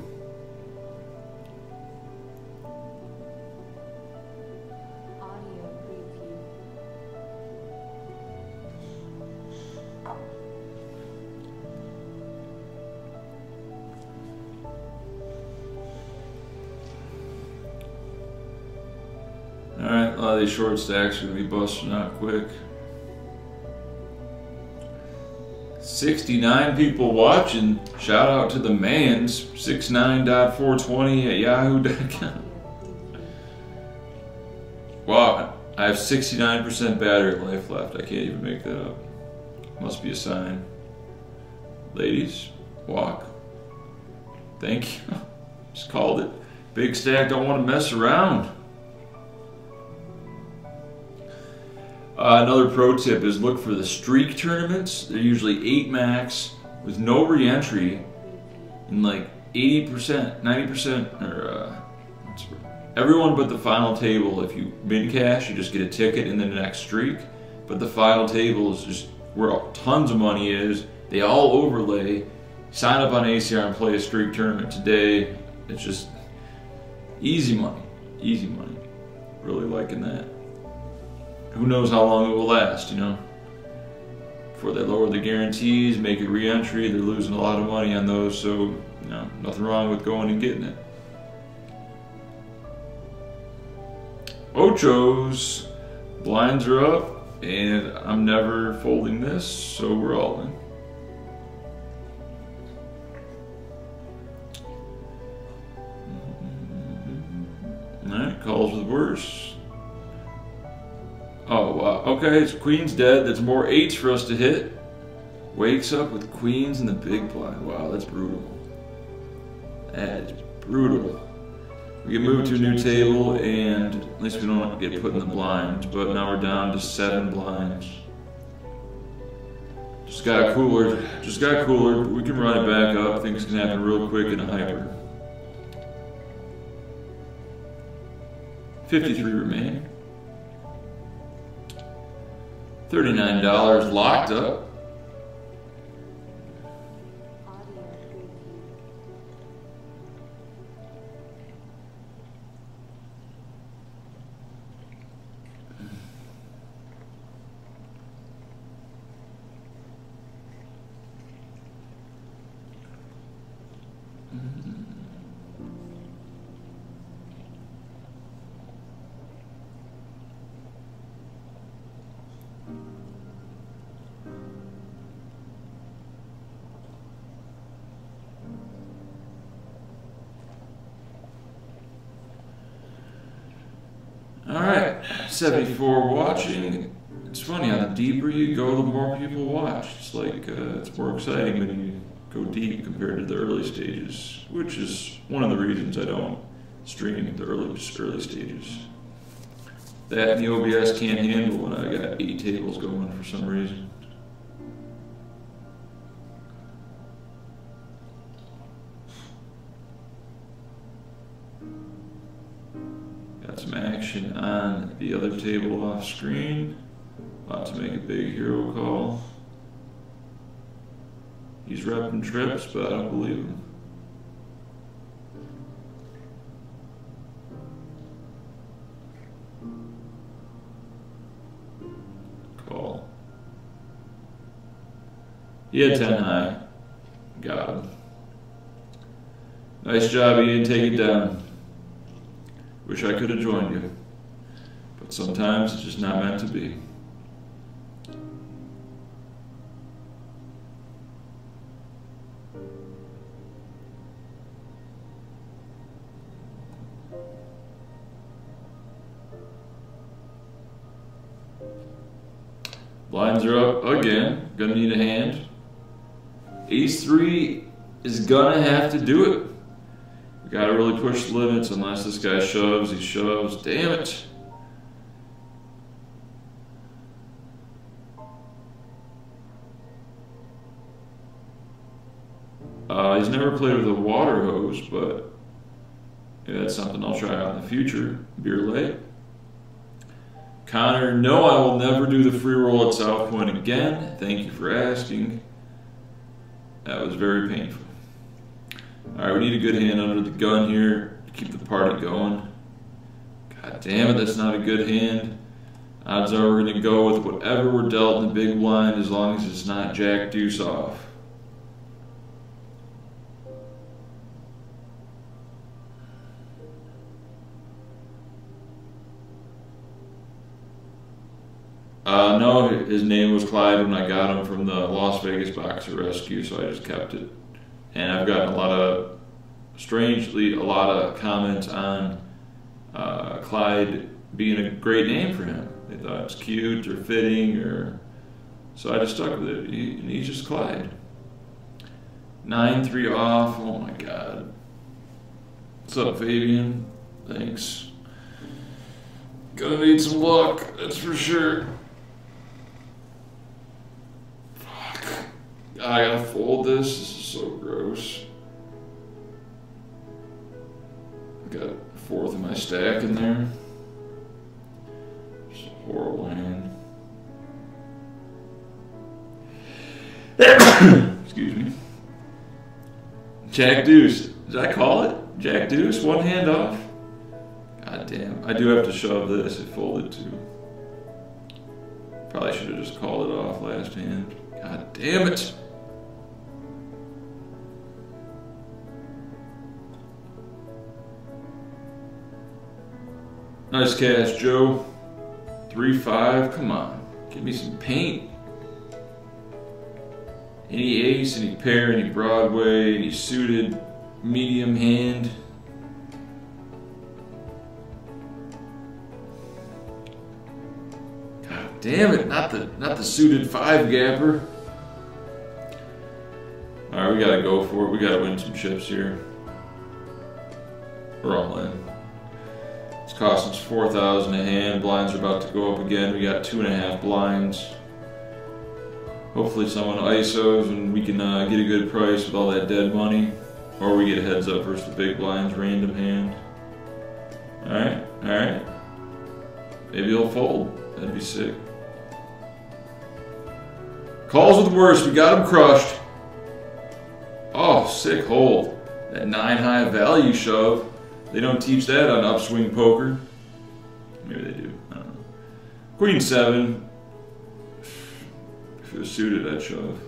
A: Alright, a lot of these short stacks are going to be busting out quick. 69 people watching. Shout out to the mans. 69.420 at yahoo.com. Wow, I have 69% battery life left. I can't even make that up. Must be a sign. Ladies, walk. Thank you. Just called it. Big stack, don't want to mess around. Another pro tip is look for the streak tournaments. They're usually 8 max with no re-entry and like 80%, 90%, or everyone but the final table. If you min cash, you just get a ticket in the next streak. But the final table is just where tons of money is. They all overlay. Sign up on ACR and play a streak tournament today. It's just easy money. Easy money. Really liking that. Who knows how long it will last, you know? Before they lower the guarantees, make it re-entry, they're losing a lot of money on those, so, you know, nothing wrong with going and getting it. Ochos, blinds are up, and I'm never folding this, so we're all in. Alright, calls with worse. Oh, wow. Okay, it's queen's dead. That's more 8s for us to hit. Wakes up with queens in the big blind. Wow, that's brutal. That is brutal. We can move to a new table, and at least we don't get put in the blinds, but now we're down to 7 blinds. Just got cooler. Just got cooler. We can run it back up. Things can happen real quick in a hyper. 53 remaining. $39 locked up. 74 watching. It's funny, on the deeper you go, the more people watch. It's like, it's more exciting when you go deep compared to the early stages, which is one of the reasons I don't stream the early stages. That and the OBS can't handle when I got 8 tables going for some reason. Got some action on the other table off screen. About to make a big hero call. He's repping trips, but I don't believe him. Call. He had 10 high. Got him. Nice job, he didn't take it down. Wish I could have joined you. But sometimes it's just not meant to be. Blinds are up again. Gonna need a hand. Ace-3 is gonna have to do it. We gotta really push the limits unless this guy shoves. He shoves. Damn it. He's never played with a water hose, but maybe that's something I'll try out in the future. Beer late. Connor, no, I will never do the free roll at South Point again. Thank you for asking. That was very painful. Alright, we need a good hand under the gun here to keep the party going. God damn it, that's not a good hand. Odds are we're going to go with whatever we're dealt in the big blind as long as it's not Jack Deuce off. No, his name was Clyde when I got him from the Las Vegas Boxer Rescue, so I just kept it. And I've gotten strangely, a lot of comments on Clyde being a great name for him. They thought it was cute or fitting, so I just stuck with it. He's just Clyde. 9-3 off. Oh my God. What's up, Fabian? Thanks. Gonna need some luck, that's for sure. I gotta fold this. This is so gross. Got a fourth of my stack in there. It's a horrible hand. Excuse me. Jack Deuce. Did I call it? Jack Deuce? One hand off? God damn. I do have to shove this. It folded too. Probably should have just called it off last hand. God damn it. Nice cash, Joe. 3-5. Come on. Give me some paint. Any ace, any pair, any Broadway, any suited medium hand. God damn it, not the suited 5-gapper. Alright, we gotta go for it. We gotta win some chips here. We're all in. It's costing us 4,000 a hand. Blinds are about to go up again. We got 2.5 blinds. Hopefully someone ISOs and we can get a good price with all that dead money. Or we get a heads up versus the big blinds random hand. Alright, alright. Maybe he'll fold. That'd be sick. Calls with the worst. We got him crushed. Oh, sick hold. That 9-high value shove. They don't teach that on upswing poker. Maybe they do. I don't know. Queen 7. If it was suited, I'd shove.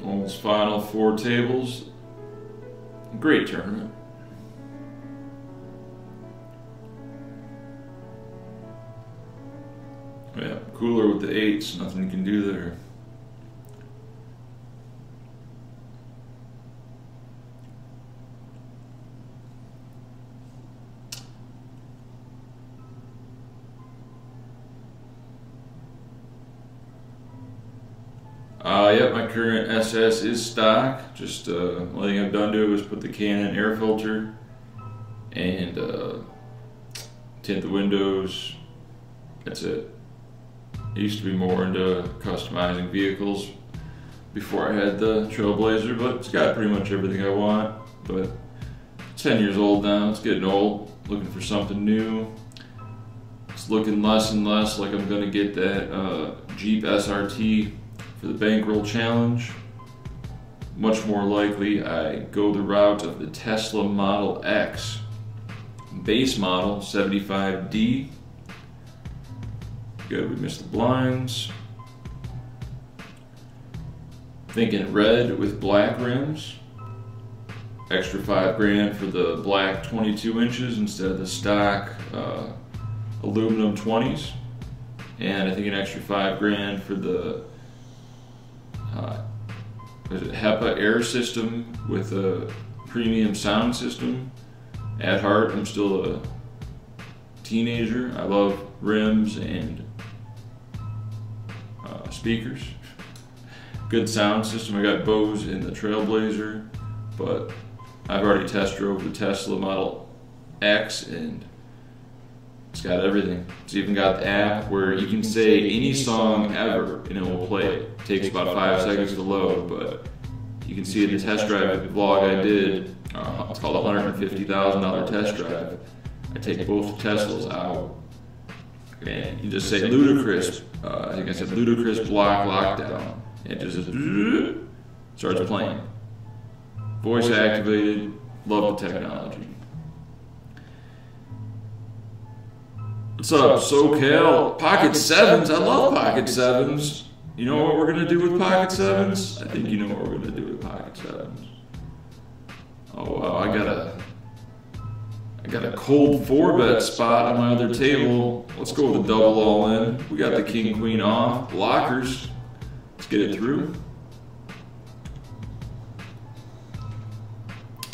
A: Almost final 4 tables. Great tournament. cooler with the 8s. Nothing you can do there. Yep, my current SS is stock. Just only thing I've done to it was put the Canon air filter and tint the windows. That's it. I used to be more into customizing vehicles before I had the Trailblazer, but it's got pretty much everything I want. But 10 years old now, it's getting old. Looking for something new. It's looking less and less like I'm gonna get that Jeep SRT for the bankroll challenge. Much more likely I go the route of the Tesla Model X. Base model 75D. Good, we missed the blinds. Thinking red with black rims. Extra $5 grand for the black 22 inches instead of the stock aluminum 20s. And I think an extra $5 grand for the HEPA air system with a premium sound system. At heart, I'm still a teenager. I love rims and speakers. Good sound system. I got Bose in the Trailblazer, but I've already test drove the Tesla Model X and it's got everything. It's even got the app where you can say any song ever and it will play it. It takes about 5 seconds to load, but you can see in the test drive vlog I did, it's called a $150,000 test drive. I take both Teslas out and you just say Ludacris, I think I said Ludacris block lockdown. And it just starts playing. Voice activated, love the technology. What's up, SoCal? Pocket 7s, I love Pocket 7s. You know what we're gonna do with Pocket 7s? I think you know what we're gonna do with Pocket 7s. Oh wow, I got a cold 4-bet spot on my other table. Let's go with a double all-in. We got the king queen off, blockers. Let's get it through.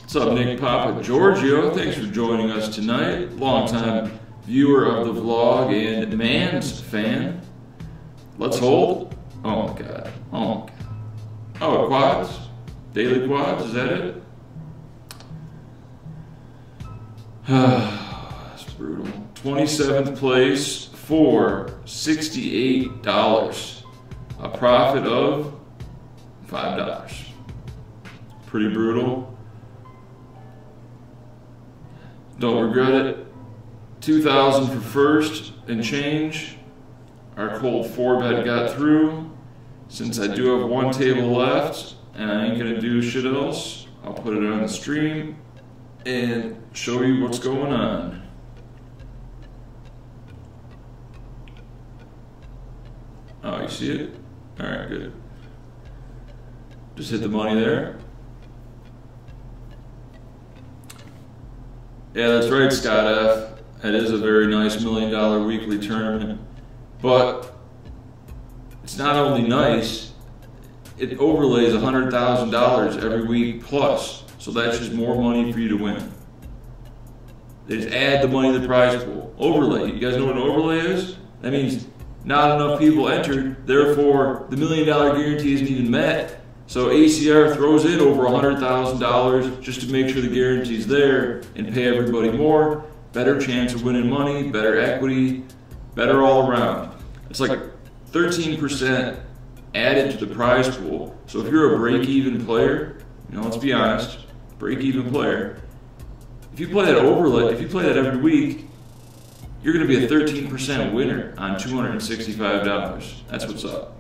A: What's up, Nick Papa Giorgio? Thanks for joining us tonight. Long-time viewer of the vlog and Mans fan. Let's hold. Oh my god. Oh my god. Oh, quads? Daily quads, is that it? That's brutal. 27th place for $68. A profit of $5. Pretty brutal. Don't regret it. $2,000 for first and change. Our cold 4-bet got through. Since I do have one table left and I ain't gonna do shit else, I'll put it on the stream and show you what's going on. Oh, you see it? Alright, good. Just hit the money there. Yeah, that's right, Scott F. That is a very nice $1 million weekly tournament. But it's not only nice, it overlays $100,000 every week plus. So that's just more money for you to win. They just add the money to the prize pool. Overlay. You guys know what an overlay is? That means not enough people entered, therefore the $1 million guarantee isn't even met. So ACR throws in over $100,000 just to make sure the guarantee's there and pay everybody more. Better chance of winning money, better equity, better all around. It's like 13% added to the prize pool. So if you're a break-even player, you know, let's be honest, break-even player, if you play that overlay, if you play that every week, you're going to be a 13% winner on $265. That's what's up.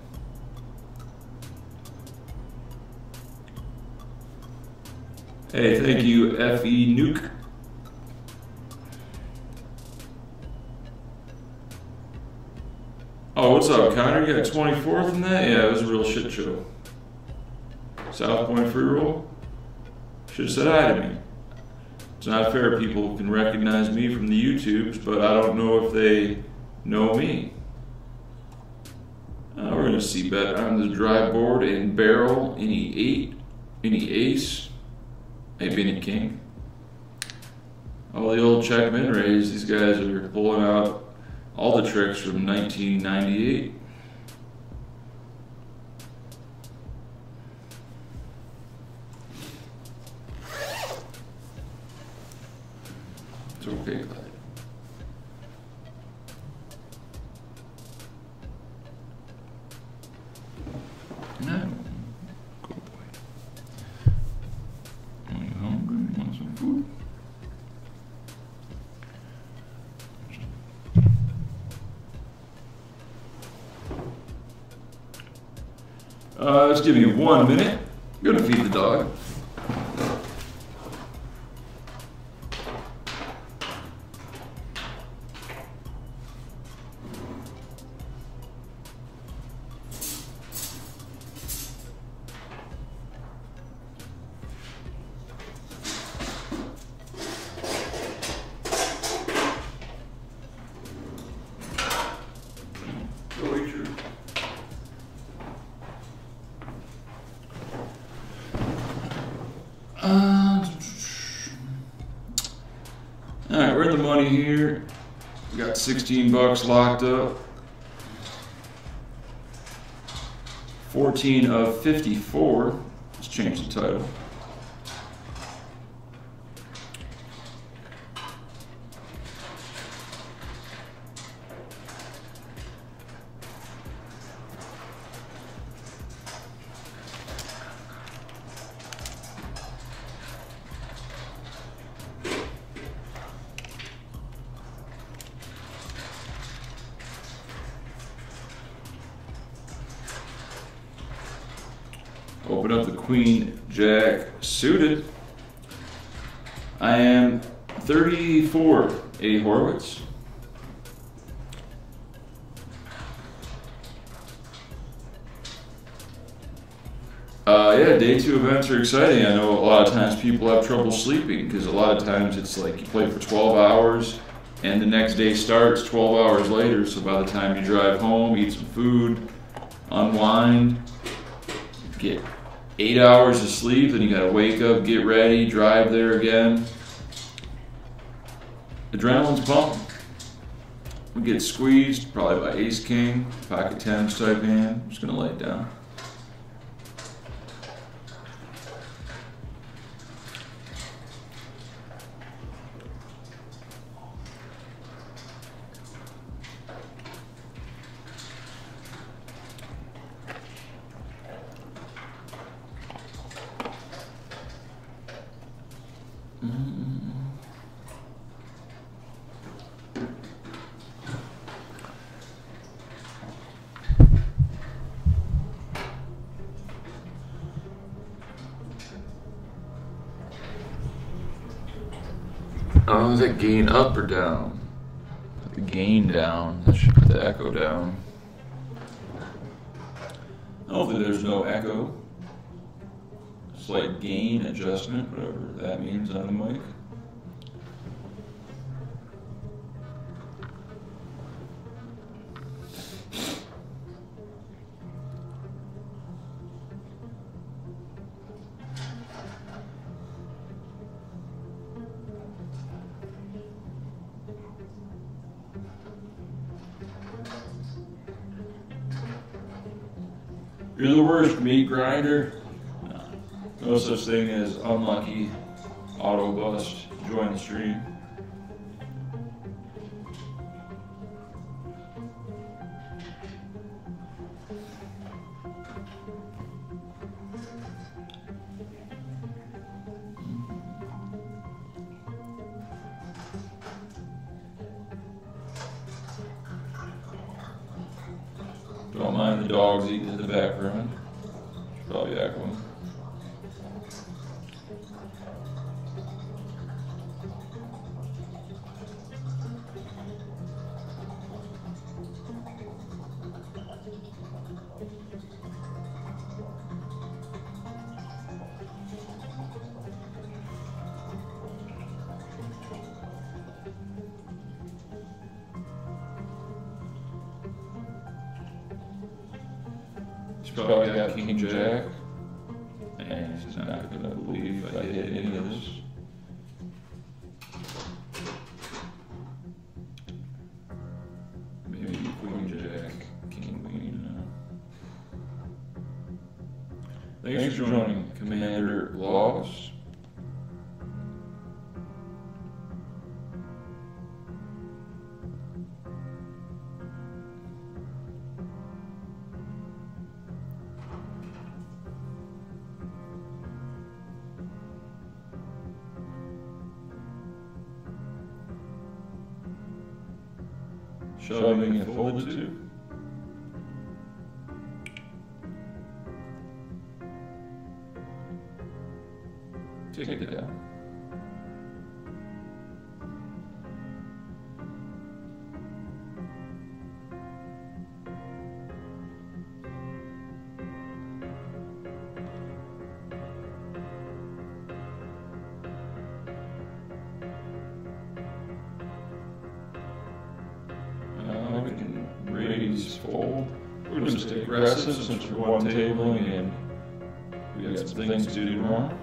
A: Hey, thank you, F.E. Nuke. Oh, what's up, Connor? You got 24th in that? Yeah, it was a real shit show. South Point free roll? Should have said hi to me. It's not fair people can recognize me from the YouTubes, but I don't know if they know me. gonna see bet on the dry board and barrel any ace, maybe any king. All the old check min raise, these guys are pulling out all the tricks from 1998. It's okay, Clyde. No. Good boy. Are you hungry? You want some food? Just give me 1 minute. I'm gonna feed the dog. Alright, we're in the money here. We got 16 bucks locked up. 14 of 54. Let's change the title. Open up the Queen Jack suited. I am 34, A. Horowitz. Yeah, day 2 events are exciting. I know a lot of times people have trouble sleeping because a lot of times it's like you play for 12 hours and the next day starts 12 hours later. So by the time you drive home, eat some food, unwind, get 8 hours of sleep, then you gotta wake up, get ready, drive there again. Adrenaline's pumping. We get squeezed probably by ace king, pocket tens type hand. I'm just gonna lay it down. Oh, is that gain up or down? Put the gain down. That should put the echo down. Hopefully there's no echo. Slight gain adjustment, whatever that means on the mic. You're the worst meat grinder. No such thing as unlucky auto bust. Join the stream. Don't mind the dogs eating in the background. Should probably echoing. probably got King Jack, and he's not going to believe I hit any of this. Maybe Queen Jack, King Queen. Thanks for joining, Commander Laws. Shoving and folded to. Take it down. We can raise, fold. We're going to stay aggressive since we're one tabling and we got some things to do tomorrow.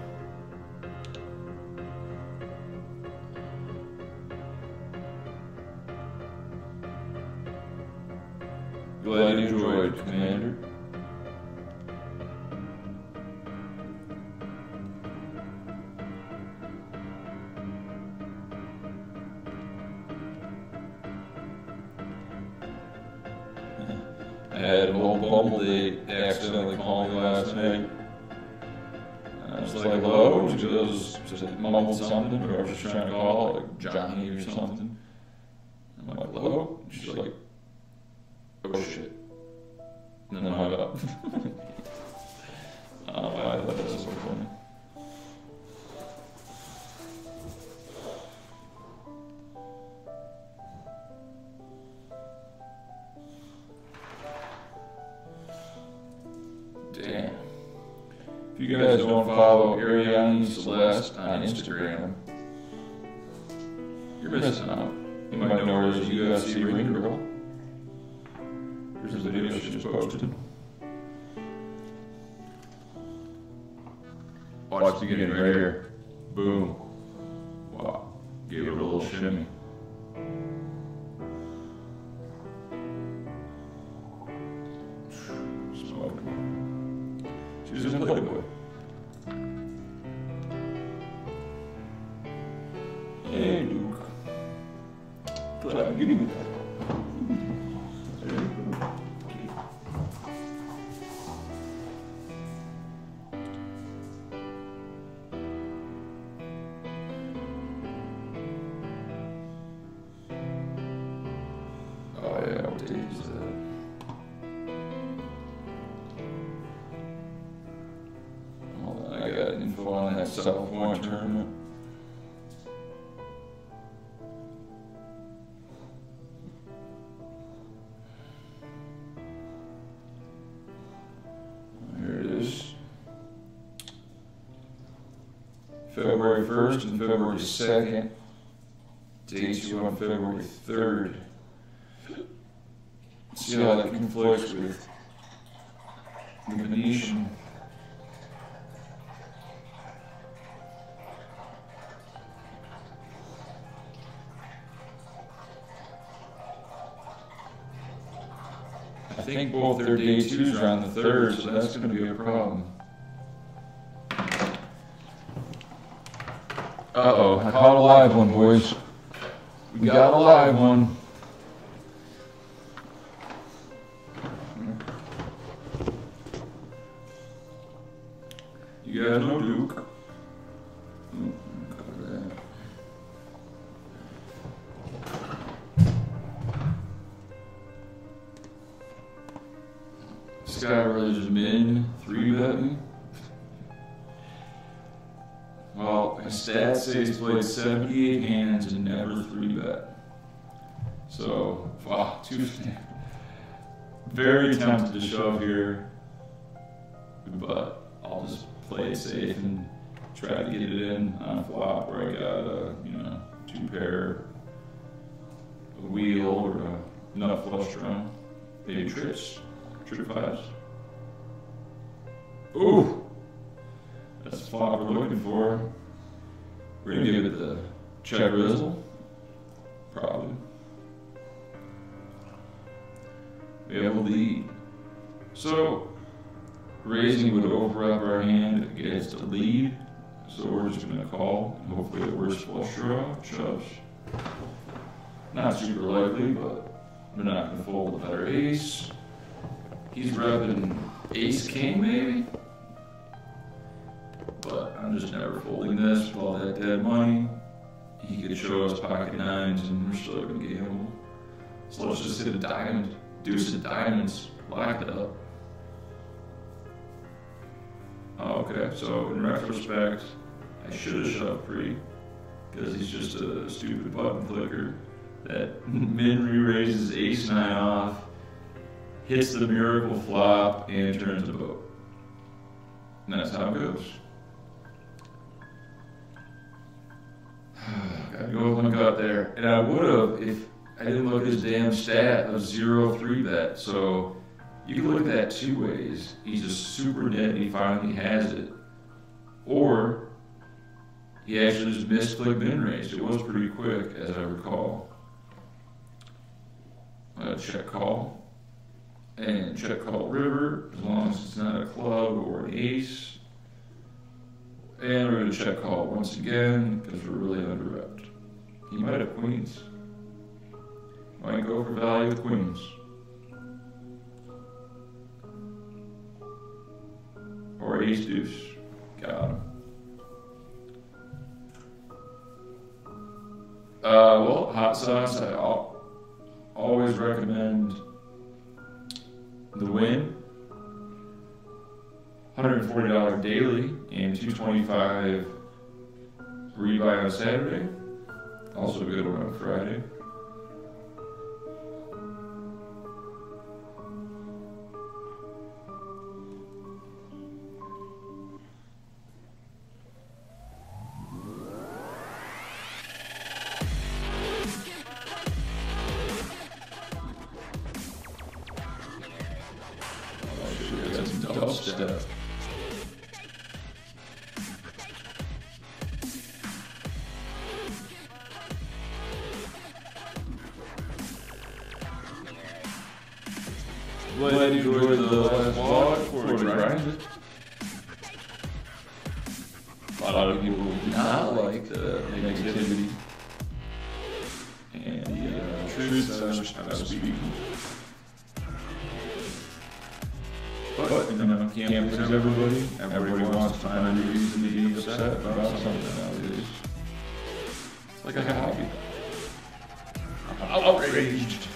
A: Glad you enjoyed, Commander. I had an old bumble they accidentally called me last night. I was like, hello? She goes, mumbled something, whoever was trying to call, like Johnny or something. I'm like, hello? She's like, oh shit. And then hung up. I thought that was so funny. Damn. If you guys don't follow Ariane Celeste on Instagram, you're missing out. You might know her as UFC Ring Girl. Here's the video she just posted. Watch the beginning right here. Boom. Wow. Gave it a little shimmy. Smoking. She was in Playboy. Hey, Luke. Give me that. Oh yeah, what date is that? Hold on, I got info on that South Point tournament. Here it is. February 1st and February 2nd. Dates you on February 3rd. See how that conflicts with the Venetian. I think both their day twos are on the 3rd, so that's going to be a problem. Uh-oh, I caught a live one, boys. We got a live one. You guys know Duke. This guy really just min 3-bet me. Well, his stats say he's played 78 hands and never 3-bet. So, wow, very tempted to shove here, but I'll just play it safe and try to get it in on a flop where I got a, 2-pair, a wheel, or a nut flush draw, maybe trip fives. Ooh, that's the flop we're looking for. We're gonna give it the check rizzle, probably. We have a lead. So, raising would over up our hand against a lead. So we're just gonna call, and hopefully the worst flush draw shoves. Not super likely, but we're not gonna fold the better ace. He's repping ace king maybe? But I'm just never folding this with all that dead money. He could show us pocket nines and we're still gonna gamble. So let's just hit a diamond, deuce of diamonds, lock it up. Okay, so in retrospect, I should have shoved pre, because he's just a stupid button clicker that min re-raises ace nine off, hits the miracle flop, and turns the boat. And that's how it goes. Gotta go with my gut there. And I would have if I didn't look at his damn stat of 0-3 bet. So you can look at that two ways. He's just super dead and he finally has it. Or he actually just misclicked min raised. It was pretty quick, as I recall. Check call. And check call river, as long as it's not a club or an ace. And we're going to check call once again, because we're really under-repped. He might have queens. Might go for value with queens. Or ace deuce. Got him. Well, hot sauce, I always recommend the win. $140 daily and $225 rebuy on Saturday. Also a good one on Friday. Step. Glad you enjoyed the last vlog before we grind it. A lot of people do not like the negativity and the truth I was speaking. But, you know, can't please everybody. Everybody wants to find a reason to be upset about something nowadays. It's like a hobby. I'm outraged.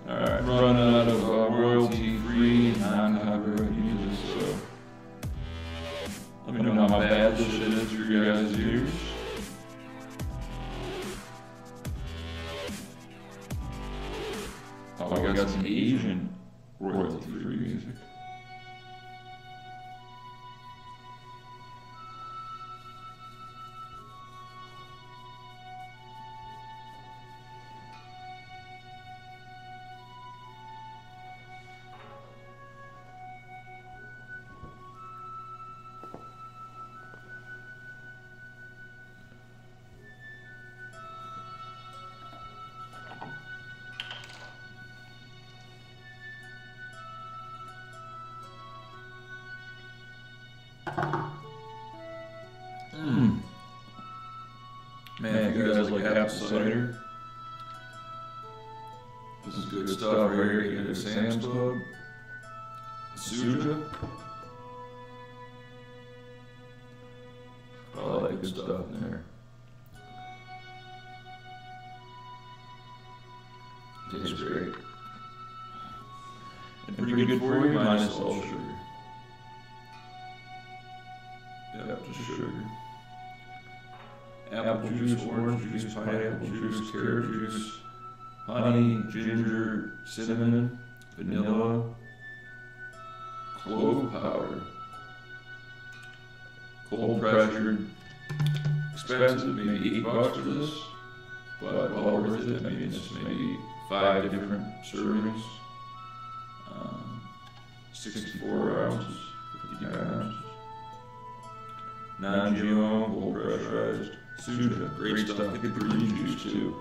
A: Alright, running out of royalty-free, non-copyright music, so let me know how bad this shit is for your guys' ears. Oh, I got some Asian royalty-free music. Man, if you guys like apple cider, this is good stuff right here. You get a Sam's Club, Suja, all that good stuff in there. Tastes great. And pretty good for you, minus all sugar. Yep, just sugar. apple juice, orange juice, pineapple juice, carrot juice, honey, ginger, cinnamon, vanilla, clove powder. Cold pressured, expensive, maybe $8 for this, but well worth it. I mean, it's maybe 5 different servings, 64 ounces, 59 ounces. Non-GMO, cold pressurized, Suda, great stuff. Get the green juice too.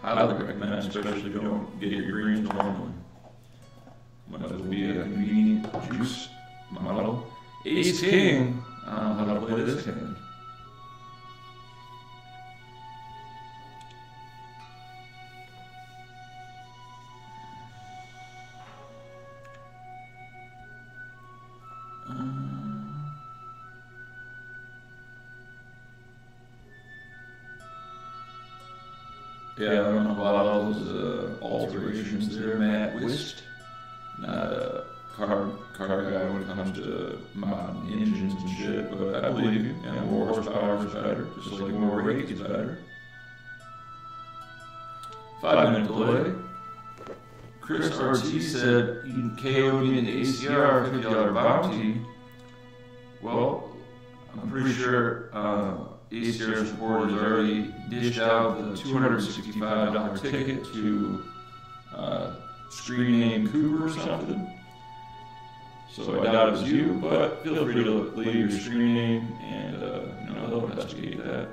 A: Highly recommend, especially if you don't get your greens normally. Might as well be a convenient juice model. Ace King. I don't know how to play this hand. Yeah, I don't know about all those alterations there, Matt Wist. Not a car guy when it comes to modern engines and shit, but I believe you. Yeah, more horsepower is better, just like more rake is better. 5-minute delay. Chris RT said, you can KO me in the ACR $50 bounty. Well, I'm pretty sure ACR support has already dished out the $265 ticket to screen name Cooper or something. So I doubt it was you, but feel free to leave your screen name and they'll investigate that.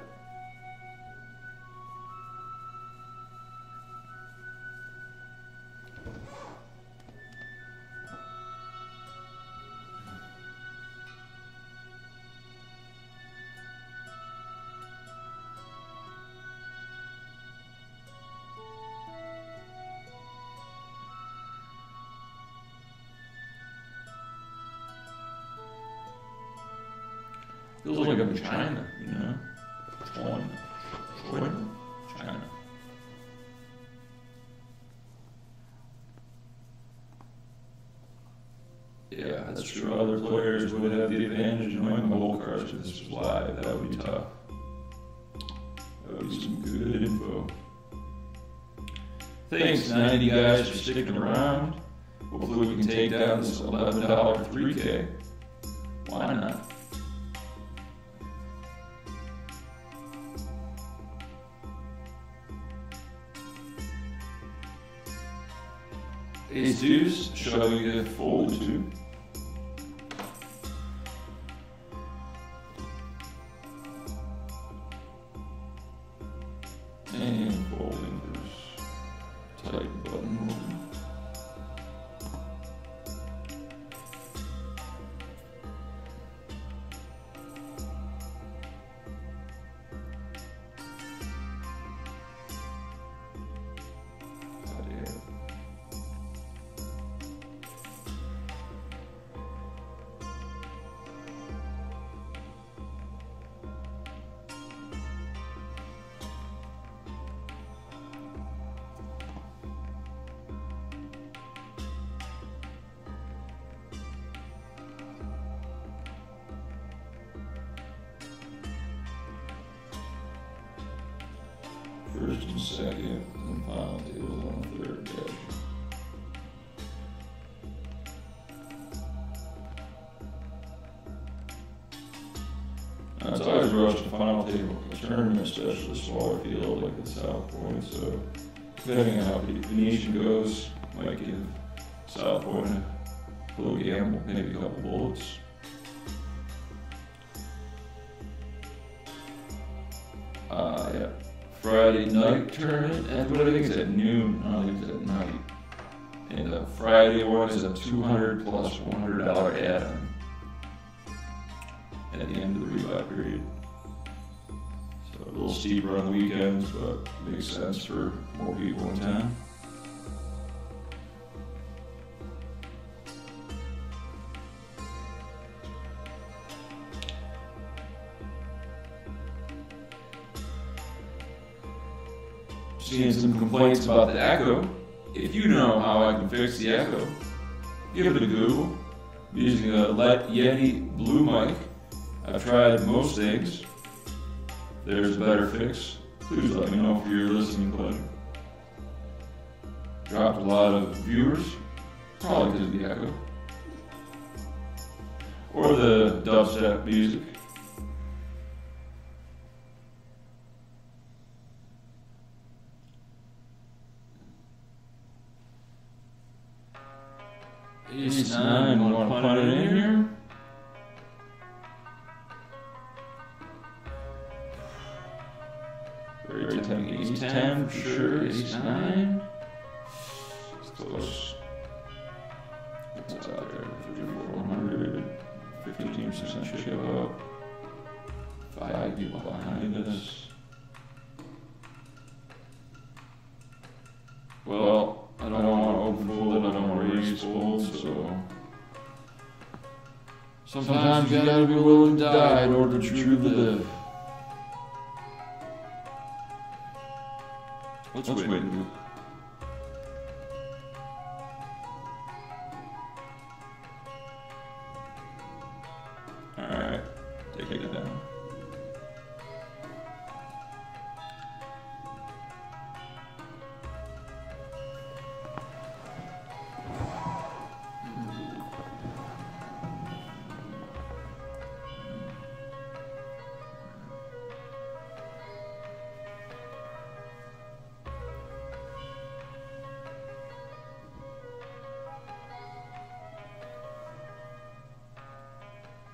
A: Feels like I'm in China, you know? China. Yeah, that's true. Other players would have the advantage of knowing the whole cards if this was live. That would be tough. That would be some good info. Thanks, 90 guys, for sticking around. Hopefully we can take down this $11 3K. Why not? Ace deuce, showing you to fold to. And folding deuce. Tight button holding. First and second, and final tables on the third edge. Now, it's always rushed to final table, a tournament, especially a smaller field like the South Point, so depending on how Venetian goes, might give South Point a little gamble, maybe a couple bullets. Yeah. Friday night tournament, and what I think is at noon, I don't think it's at night. And the Friday one is a $200 plus $100 add-on at the end of the rebuy period. So a little steeper on the weekends, but makes sense for more people in town. Seeing some complaints about the echo. If you know how I can fix the echo, give it a Google. I'm using a Yeti Blue mic. I've tried most things. there's a better fix, please let me know for your listening pleasure. Dropped a lot of viewers, probably because of the echo. Or the dubstep music. Ace 9, want to punt it in here? Very tempting. Ace 10 for sure. Ace 9. It's close. What's out there? 3,400. 15% chip up. 5 people behind us. Well, I don't want to open fold, I don't want to raise fold, so sometimes you gotta be willing to die in order to truly live. Let's wait. Alright, take it down.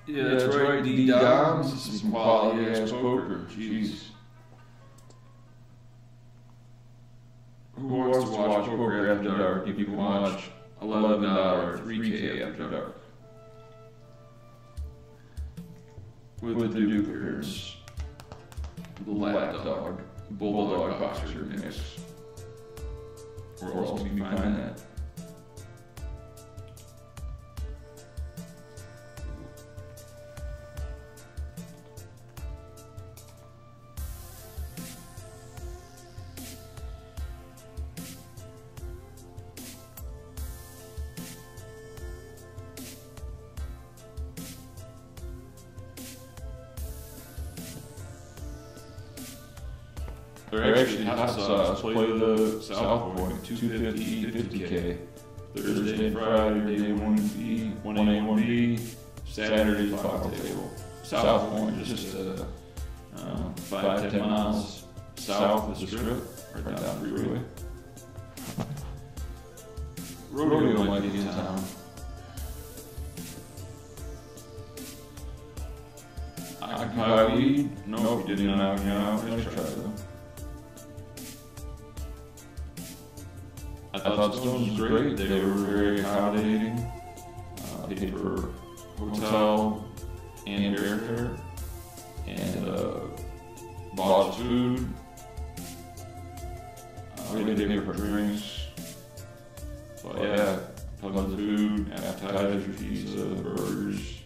A: Yeah, that's right, D-Doms. This is some quality ass poker. Jeez. Who wants to watch poker after dark if you can watch $11 3K after dark? With the Duke appearance. The lapdog, bulldog boxer mix. Where else can you find that? They're actually hot sauce. Play the South Point, 250, 50K. Thursday and Friday, day 1B, 1A, 1B. Saturday's final table. South Point, just 5-10 miles south of the strip, right down the freeway. Rodeo might be in town. Occupy weed? Nope, you didn't knock me out. Nice try though. I thought Stones was great. They were very accommodating. Paid for hotel and airfare, and bought us food. We didn't pay for drinks. But yeah, tons of food, appetizers, pizza, burgers.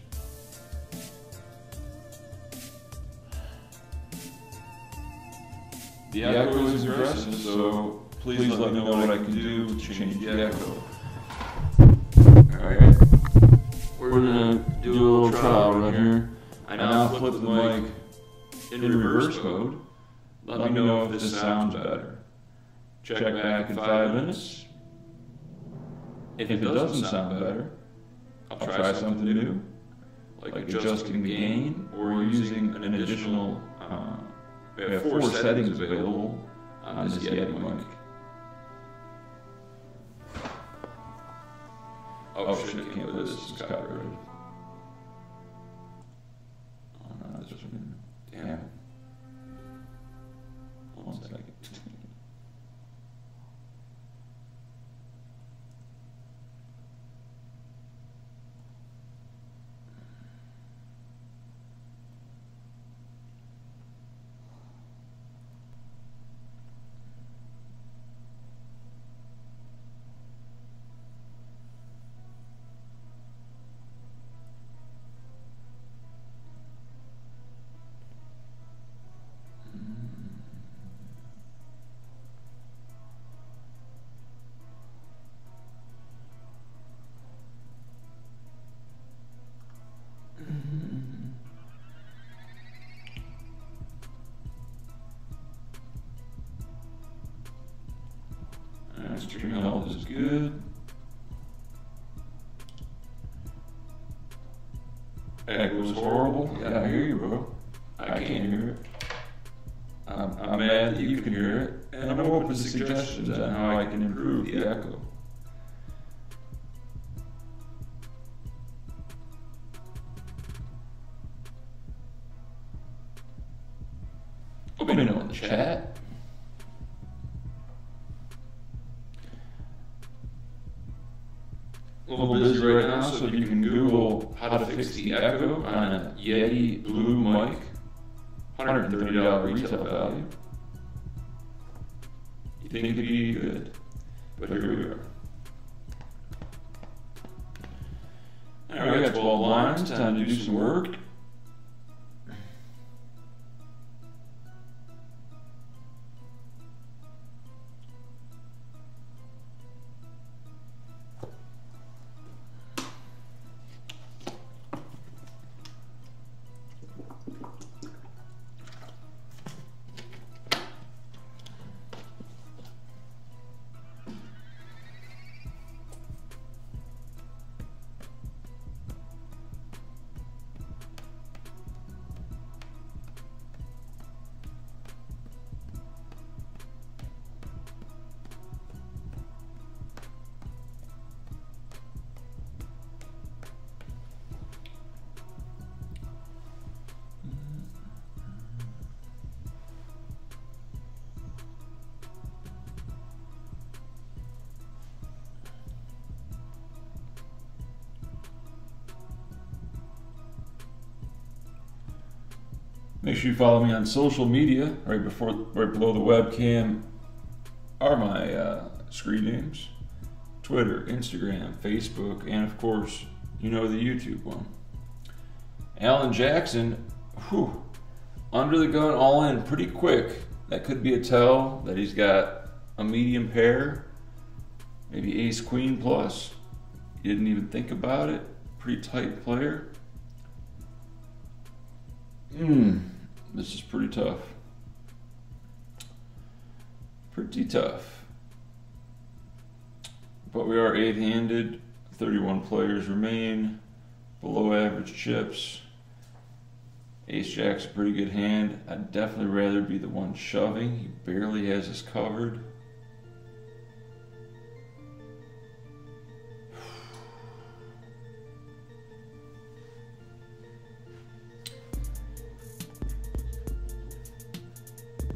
A: The echo is aggressive, so please let me know what I can do to change the echo. Alright, we're gonna do a little trial run here. I now flip the mic in reverse mode. Let me know if this sounds better. Check back in 5 minutes. If it doesn't sound better, I'll try something new, like adjusting the gain or using an additional. We have 4 settings available on this Yeti mic. Oh shit, I can't believe this is copyrighted. Oh no, this one. Damn. 1 second. Stream health is good. Echo's horrible. Yeah, I hear you, bro. I can't hear it. I'm mad that you can hear it, and I'm open to suggestions on how I can improve the echo. Let me know in the chat. A little busy right now, so you can Google how to fix the echo on a Yeti Blue mic. $130 retail value. You think it'd be good, but here we are. Alright, we got 12 lines, time to do some work. Make sure you follow me on social media. Right below the webcam are my screen names: Twitter, Instagram, Facebook, and of course, you know, the YouTube one. Alan Jackson, whew, under the gun, all in pretty quick. That could be a tell that he's got a medium pair, maybe ace queen plus. He didn't even think about it. Pretty tight player. This is pretty tough. Pretty tough. But we are 8-handed. 31 players remain. Below average chips. Ace Jack's a pretty good hand. I'd definitely rather be the one shoving. He barely has us covered.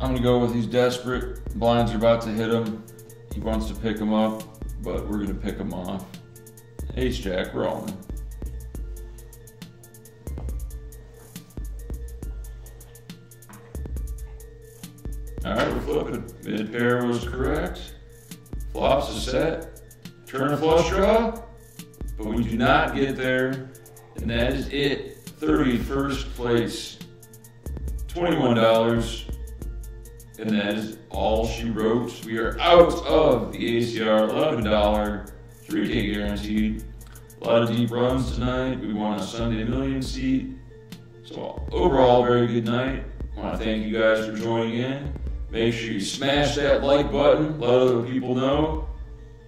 A: I'm going to go with he's desperate. Blinds are about to hit him. He wants to pick him up, but we're going to pick him off. Ace Jack, rolling. Alright, we're flipping. Mid pair was correct. Flops is set. Turn a flush draw, but we do not get there. And that is it. 31st place. $21. And that is all she wrote. We are out of the ACR $11 3K guaranteed. A lot of deep runs tonight. We won a Sunday million seat. So overall, very good night. I want to thank you guys for joining in. Make sure you smash that like button. Let other people know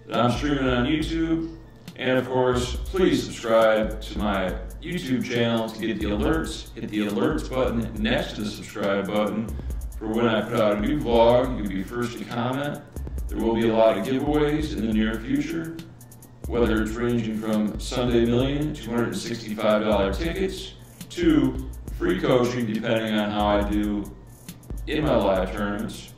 A: that I'm streaming on YouTube. And of course, please subscribe to my YouTube channel to get the alerts. Hit the alerts button next to the subscribe button for when I put out a new vlog. You'll be first to comment. There will be a lot of giveaways in the near future, whether it's ranging from Sunday Million, $265 tickets, to free coaching depending on how I do in my live tournaments.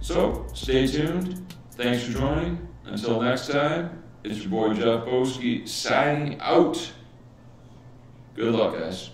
A: So stay tuned. Thanks for joining. Until next time, it's your boy Jeff Boski signing out. Good luck, guys.